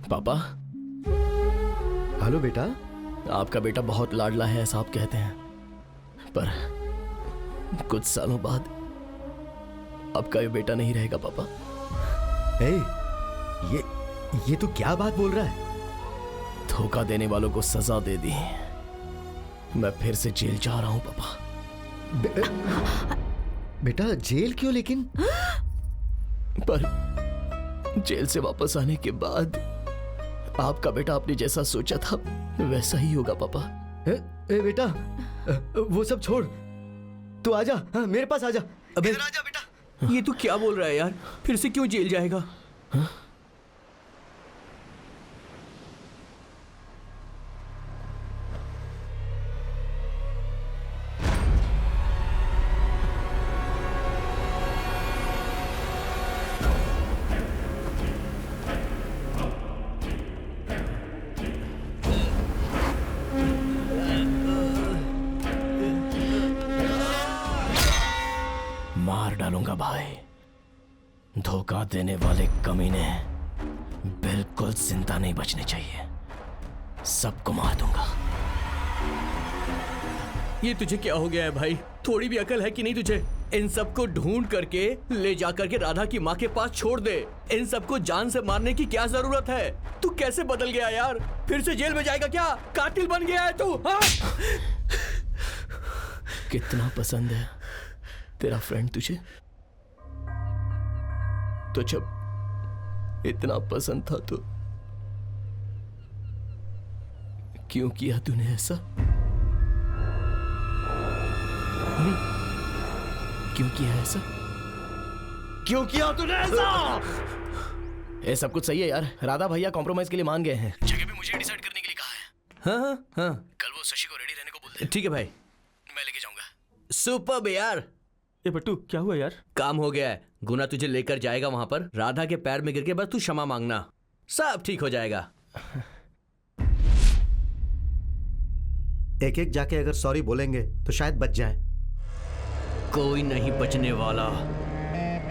पापा, हेलो बेटा। आपका बेटा बहुत लाडला है ऐसा आप कहते हैं, पर कुछ सालों बाद आपका ये बेटा नहीं रहेगा पापा। ए, ये तू क्या बात बोल रहा है? धोखा देने वालों को सजा दे दी, मैं फिर से जेल जा रहा हूं पापा। बेटा जेल क्यों लेकिन? पर जेल से वापस आने के बाद आपका बेटा आपने जैसा सोचा था वैसा ही होगा पापा। ए बेटा, वो सब छोड़, तू आजा, हाँ, मेरे पास आजा। अबे आजा बेटा। ये तू क्या बोल रहा है यार? फिर से क्यों जेल जाएगा? हाँ? मार डालूंगा भाई, धोखा देने वाले कमीने बिल्कुल जिंदा नहीं बचने चाहिए, सबको मार दूंगा। ये तुझे क्या हो गया है भाई? थोड़ी भी अकल है कि नहीं तुझे? इन सबको ढूंढ करके ले जा करके राधा की माँ के पास छोड़ दे। इन सबको जान से मारने की क्या जरूरत है? तू कैसे बदल गया यार? फिर से जेल में जाएगा क्या? कातिल बन गया है तू? हाँ? कितना पसंद है तेरा फ्रेंड तुझे? तो जब इतना पसंद था तो क्यों किया तूने ऐसा? क्यों किया ऐसा? क्यों किया तूने ऐसा? ये सब कुछ सही है यार, राधा भैया कॉम्प्रोमाइज के लिए मान गए हैं, जगह भी मुझे डिसाइड करने के लिए कहा है। हाँ हाँ हाँ, कल वो शशि को रेडी रहने को बोलते हैं। ठीक है भाई, मैं लेके जाऊंगा। सुपर यार। ये बट्टू क्या हुआ यार? काम हो गया है, गुना तुझे लेकर जाएगा वहां पर, राधा के पैर में गिर के बस तू क्षमा मांगना, सब ठीक हो जाएगा। एक एक जाके अगर सॉरी बोलेंगे तो शायद बच जाए। कोई नहीं बचने वाला,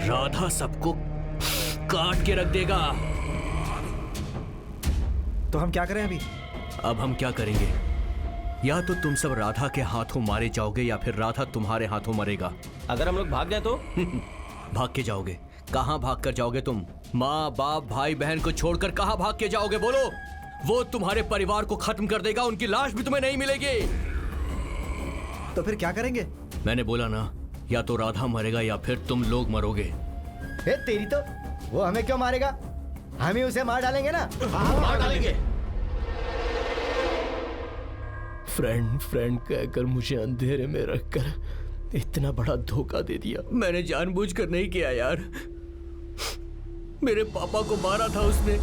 राधा सबको काट के रख देगा। तो हम क्या करें अभी? अब हम क्या करेंगे? या तो तुम सब राधा के हाथों मारे जाओगे या फिर राधा तुम्हारे हाथों मरेगा। अगर हम लोग भाग जाए तो? भाग के जाओगे? कहां भाग कर जाओगे तुम? माँ बाप भाई बहन को छोड़कर कहां भाग के जाओगे बोलो? वो तुम्हारे परिवार को खत्म कर देगा, उनकी लाश भी तुम्हें नहीं मिलेगी। तो फिर क्या करेंगे? मैंने बोला ना, या तो राधा मरेगा या फिर तुम लोग मरोगे। ए, तेरी तो, वो हमें क्यों मारेगा? हम ही उसे मार डालेंगे ना। मार डालेंगे। फ्रेंड फ्रेंड कहकर मुझे अंधेरे में रखकर इतना बड़ा धोखा दे दिया। मैंने जानबूझकर नहीं किया यार, मेरे पापा को मारा था उसने,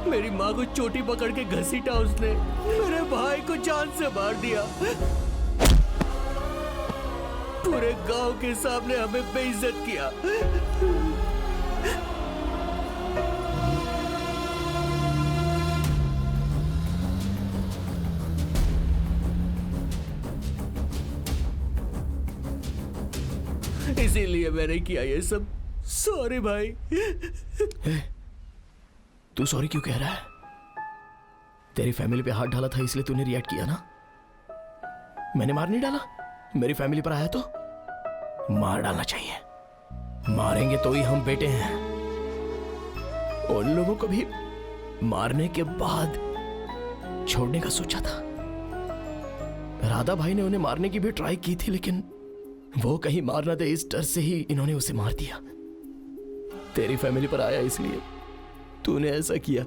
मेरी माँ को चोटी पकड़ के घसीटा उसने, मेरे भाई को जान से मार दिया, पूरे गांव के सामने हमें बेइज्जत किया। इसीलिए मैंने किया ये सब। सॉरी भाई। तू सॉरी क्यों कह रहा है? तेरी फैमिली पे हाथ डाला था इसलिए तूने रिएक्ट किया ना? मैंने मार नहीं डाला, मेरी फैमिली पर आया तो मार डालना चाहिए। मारेंगे तो ही हम बेटे हैं। उन लोगों को भी मारने के बाद छोड़ने का सोचा था। राधा भाई ने उन्हें मारने की भी ट्राई की थी, लेकिन वो कहीं मार ना दे इस डर से ही इन्होंने उसे मार दिया। तेरी फैमिली पर आया इसलिए तूने ऐसा किया,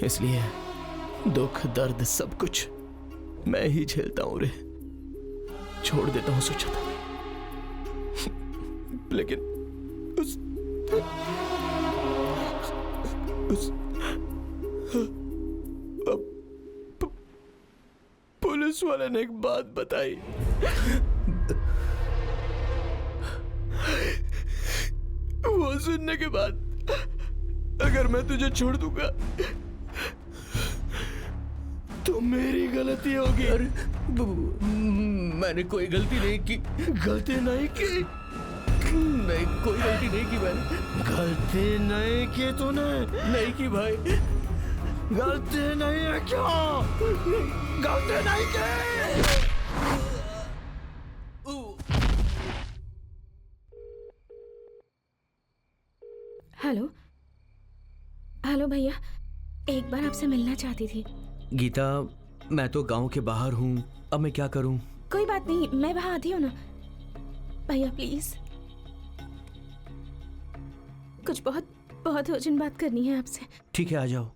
इसलिए दुख दर्द सब कुछ मैं ही झेलता हूं रे। छोड़ देता हूं सोचा था, लेकिन पुलिस वाले ने एक बात बताई। वो सुनने के बाद अगर मैं तुझे छोड़ दूंगा तो मेरी गलती होगी। मैंने कोई गलती नहीं की। गलती नहीं की? नहीं, कोई गलती नहीं की मैंने। गलती नहीं की तूने? नहीं की भाई। गलती नहीं है क्या? गलती नहीं की? हेलो हेलो भैया, एक बार आपसे मिलना चाहती थी। गीता, मैं तो गांव के बाहर हूँ, अब मैं क्या करूँ? कोई बात नहीं, मैं वहां आती हूँ ना। भैया प्लीज, कुछ बहुत बहुत अर्जेंट बात करनी है आपसे। ठीक है, आ जाओ।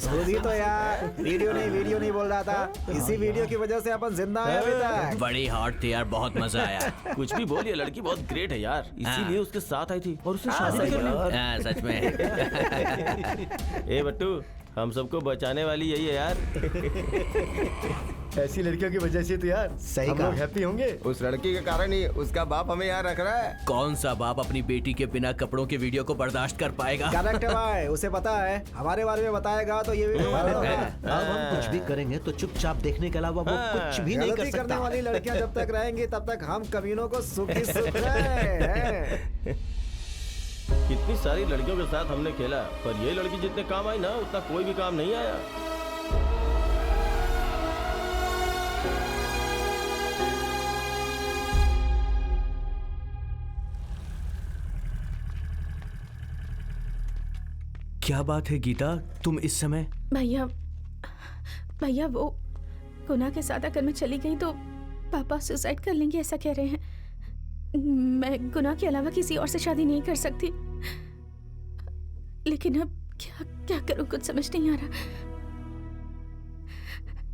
खुद ही तो यार वीडियो नहीं बोल रहा था। इसी वीडियो की वजह से अपन जिंदा है अभी तक। बड़ी हॉट थी यार, बहुत मजा आया। कुछ भी बोलिए, लड़की बहुत ग्रेट है यार, इसीलिए उसके साथ आई थी और उससे शादी भी कर ली। हाँ, सच में। ए बट्टू, हम सबको बचाने वाली यही है यार। ऐसी लड़कियों की वजह से तो यार सही हम कहा। लोग हैप्पी होंगे। उस लड़की के कारण ही उसका बाप हमें यहाँ रख रहा है। कौन सा बाप अपनी बेटी के बिना कपड़ों के वीडियो को बर्दाश्त कर पाएगा? करेक्ट है भाई, उसे पता है हमारे बारे में बताएगा तो ये वीडियो वायरल होगा। अब हम कुछ भी करेंगे तो चुपचाप देखने के अलावा वो कुछ भी नहीं कर गलती करने सकता। वाली लड़कियां जब तक रहेंगी तब तक हम कमीनों को सुख ही सुख है। कितनी सारी लड़कियों के साथ हमने खेला, पर ये लड़की जितने काम आई ना उतना कोई भी काम नहीं आया। क्या बात है गीता, तुम इस समय? भैया भैया, वो गुनाह के साथ अगर मैं चली गई तो पापा सुसाइड कर लेंगे, ऐसा कह रहे हैं। मैं गुनाह के अलावा किसी और से शादी नहीं कर सकती, लेकिन अब क्या क्या करूं, कुछ समझ नहीं आ रहा।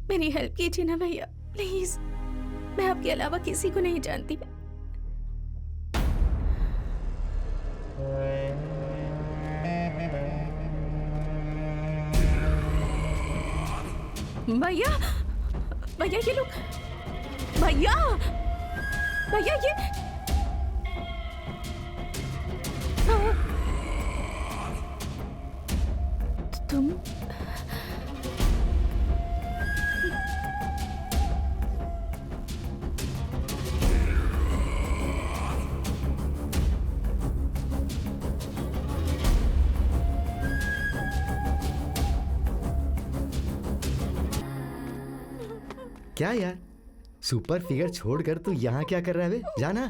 मेरी हेल्प कीजिए ना भैया प्लीज, मैं आपके अलावा किसी को नहीं जानती। भैया भैया, ये लोग, भैया भैया, ये तुम क्या यार, सुपर फिगर छोड़कर तू यहाँ क्या कर रहा है बे? जाना।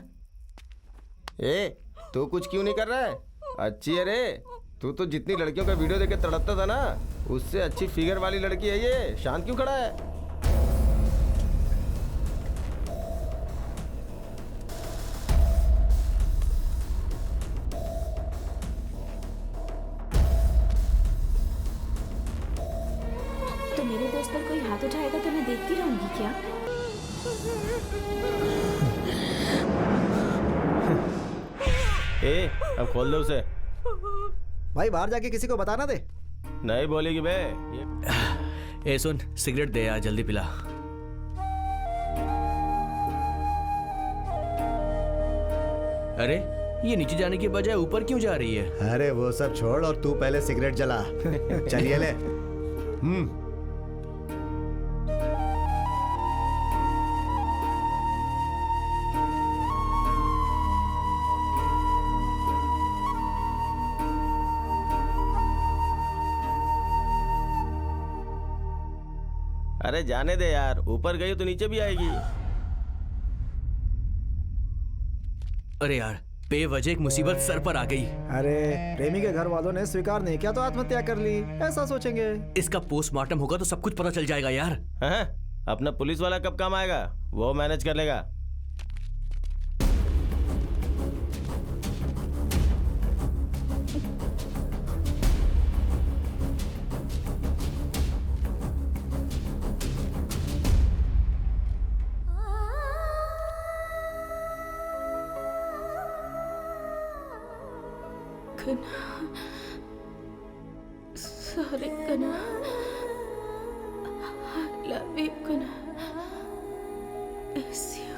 ए, तू कुछ क्यों नहीं कर रहा है? अच्छी है रे, तू तो जितनी लड़कियों का वीडियो देख के तड़पता था ना, उससे अच्छी फिगर वाली लड़की है ये। शांत क्यों खड़ा है? तो मेरे दोस्त पर कोई हाथ उठाएगा तो मैं देखती रहूंगी क्या? ए, अब खोल दो उसे। भाई बाहर जाके किसी को बताना दे। नहीं बोलेगी बे। ए सुन, सिगरेट दे यार, जल्दी पिला। अरे, ये नीचे जाने के बजाय ऊपर क्यों जा रही है? अरे वो सब छोड़ और तू पहले सिगरेट जला। चलिए ले। अरे जाने दे यार, ऊपर गई तो नीचे भी आएगी। अरे यार, बेवजह एक मुसीबत सर पर आ गई। अरे प्रेमी के घर वालों ने स्वीकार नहीं किया तो आत्महत्या कर ली, ऐसा सोचेंगे। इसका पोस्टमार्टम होगा तो सब कुछ पता चल जाएगा यार। हैं? अपना पुलिस वाला कब काम आएगा? वो मैनेज कर लेगा। Sorry, Kana. I love you, Kana. Miss you.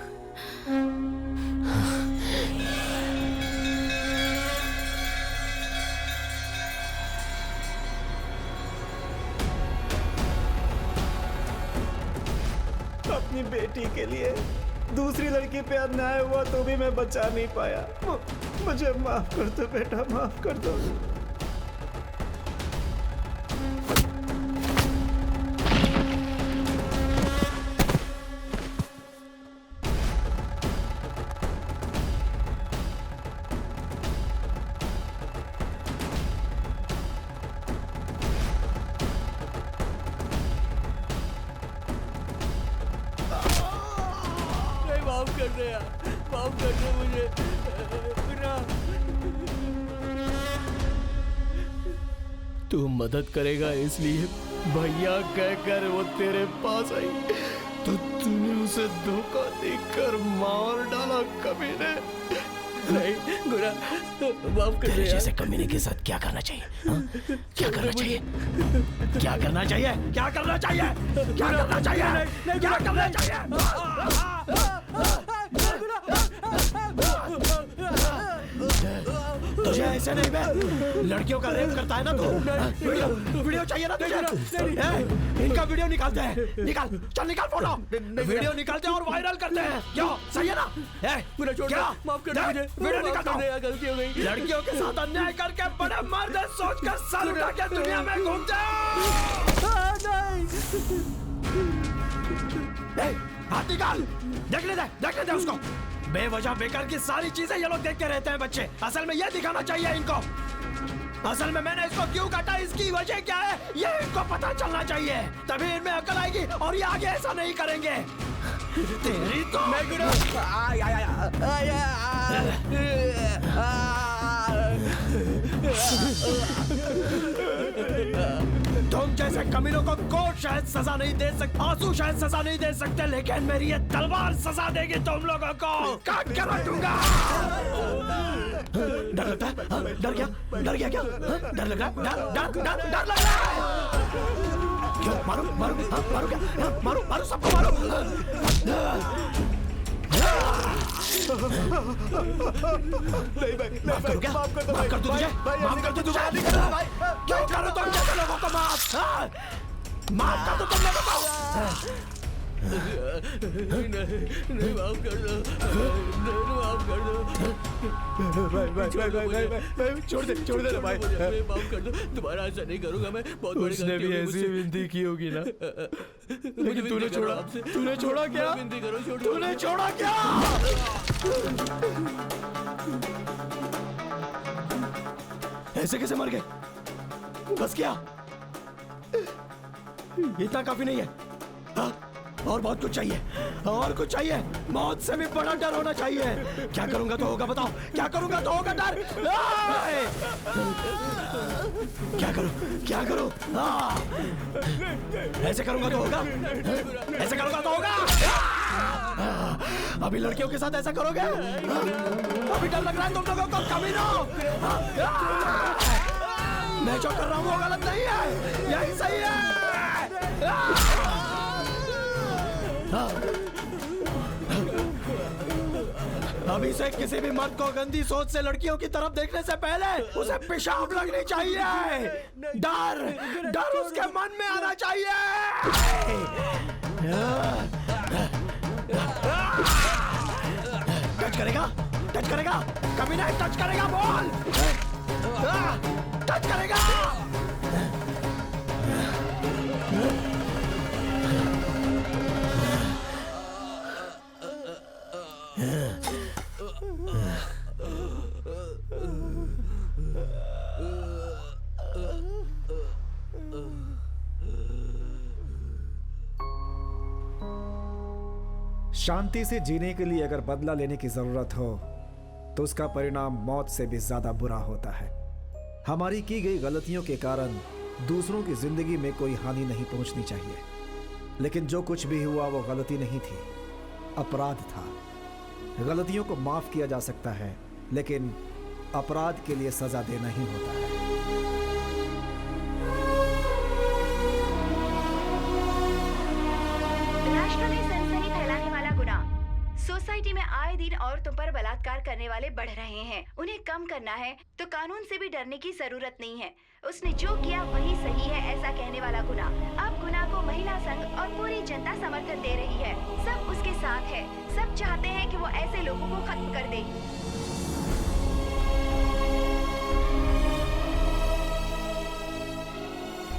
अपनी बेटी के लिए दूसरी लड़की पे अन्याय हुआ तो भी मैं बचा नहीं पाया। मुझे माफ कर दो बेटा, माफ कर दो। माफ कर दे यार, माफ कर दे मुझे। तू मदद करेगा इसलिए भैया कहकर वो तेरे पास आई, तो तूने उसे धोखा देकर मार डाला कमीने। नहीं गुना, माफ कर दे। जैसे कमीने के साथ क्या करना चाहिए? क्या करना चाहिए? क्या करना चाहिए? क्या करना चाहिए? क्या करना चाहिए? क्या करना चाहिए? तुझे ऐसे नहीं बे, लड़कियों का रेप करता है ना तू। वीडियो चाहिए ना तुझे? इनका वीडियो निकालते हैं, निकाल, चल निकाल फोटो। वीडियो निकालते हैं और वायरल करते हैं, क्यों? सही है ना? क्या? माफ कर दे मुझे, वीडियो निकाल दो। गलती हो गई। लड़कियों के साथ अन्याय करके बड़े मर्द सोचकर सर उठा के दुनिया में घूमते हैं। हाथ निकाल, देख लेते उसको। बेवजह बेकार की सारी चीजें ये लोग देखते रहते हैं बच्चे। असल में ये दिखाना चाहिए इनको। असल में मैंने इसको क्यों काटा, इसकी वजह क्या है, ये इनको पता चलना चाहिए। तभी इनमें अकल आएगी और ये आगे ऐसा नहीं करेंगे। तेरी तो मैं तुम जैसे कमीनों को कोर्ट शायद सजा नहीं दे सकता, आंसू शायद सजा नहीं दे सकते, लेकिन मेरी ये तलवार सजा देगी तुम लोगों को। काट के रखूंगा। डर लगता है? डर गया क्या? डर लग रहा है? डर लग रहा है? क्यों? मारो क्या? मारो सबको मारो। माफ कर दो तुझे। क्यों करो तुम जैसे लोगों को माफ? माफ कर दो तुम लोगों को। नहीं माफ कर दो, माफ कर दो भाई छोड़ दे ना भाई। माफ कर दो, दोबारा ऐसा नहीं करूंगा मैं। बहुत बड़ी उसने भी ऐसी विनती की होगी ना, लेकिन तूने छोड़ा क्या? विनती करो, तूने छोड़ा क्या? ऐसे कैसे मर गए? बस क्या? इतना काफी नहीं है? हाँ? और बहुत कुछ चाहिए, और कुछ चाहिए। मौत से भी बड़ा डर होना चाहिए। क्या करूंगा तो होगा, बताओ क्या करूंगा तो होगा डर? क्या करूं? ऐसे करूंगा तो होगा, ऐसे करूंगा तो होगा। अभी लड़कियों के साथ ऐसा करोगे? अभी डर लग रहा है तुम लोगों को, कमीनों। मैं जो कर रहा हूँ वो गलत नहीं है, यही सही है। अभी से किसी भी मर्द को गंदी सोच से लड़कियों की तरफ देखने से पहले उसे पेशाब लगनी चाहिए। डर उसके मन में आना चाहिए। टच करेगा कभी नहीं टच करेगा, बोल। टच करेगा। शांति से जीने के लिए अगर बदला लेने की जरूरत हो तो उसका परिणाम मौत से भी ज्यादा बुरा होता है। हमारी की गई गलतियों के कारण दूसरों की जिंदगी में कोई हानि नहीं पहुंचनी चाहिए, लेकिन जो कुछ भी हुआ वो गलती नहीं थी, अपराध था। गलतियों को माफ किया जा सकता है, लेकिन अपराध के लिए सजा देना ही होता है। राष्ट्र में सनसनी फैलाने वाला गुनाह। सोसाइटी में आए दिन औरतों पर बलात्कार करने वाले बढ़ रहे हैं। उन्हें कम करना है तो कानून से भी डरने की जरूरत नहीं है। उसने जो किया वही सही है, ऐसा कहने वाला गुनाह। अब गुनाह को महिला संघ और पूरी जनता समर्थन दे रही है। सब उसके साथ है। सब चाहते हैं कि वो ऐसे लोगों को खत्म कर दे।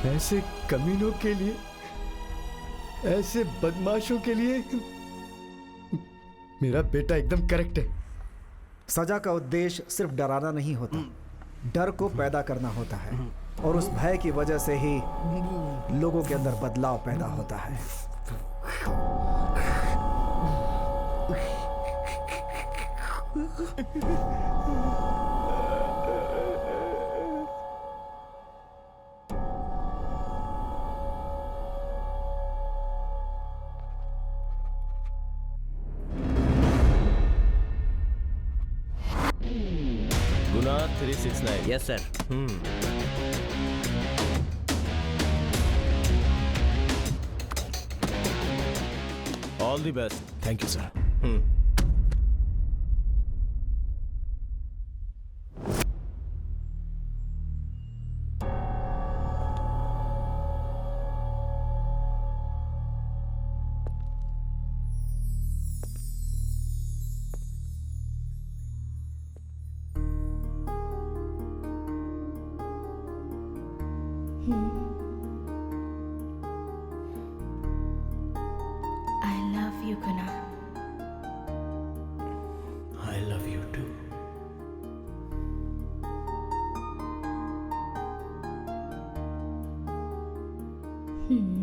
ऐसे कमीनों के लिए, ऐसे बदमाशों के लिए मेरा बेटा एकदम करेक्ट है। सजा का उद्देश्य सिर्फ डराना नहीं होता, डर को पैदा करना होता है, और उस भय की वजह से ही लोगों के अंदर बदलाव पैदा होता है। गुना 369। Yes sir. All the best. Thank you sir. I love you, Guna. I love you too. Hmm.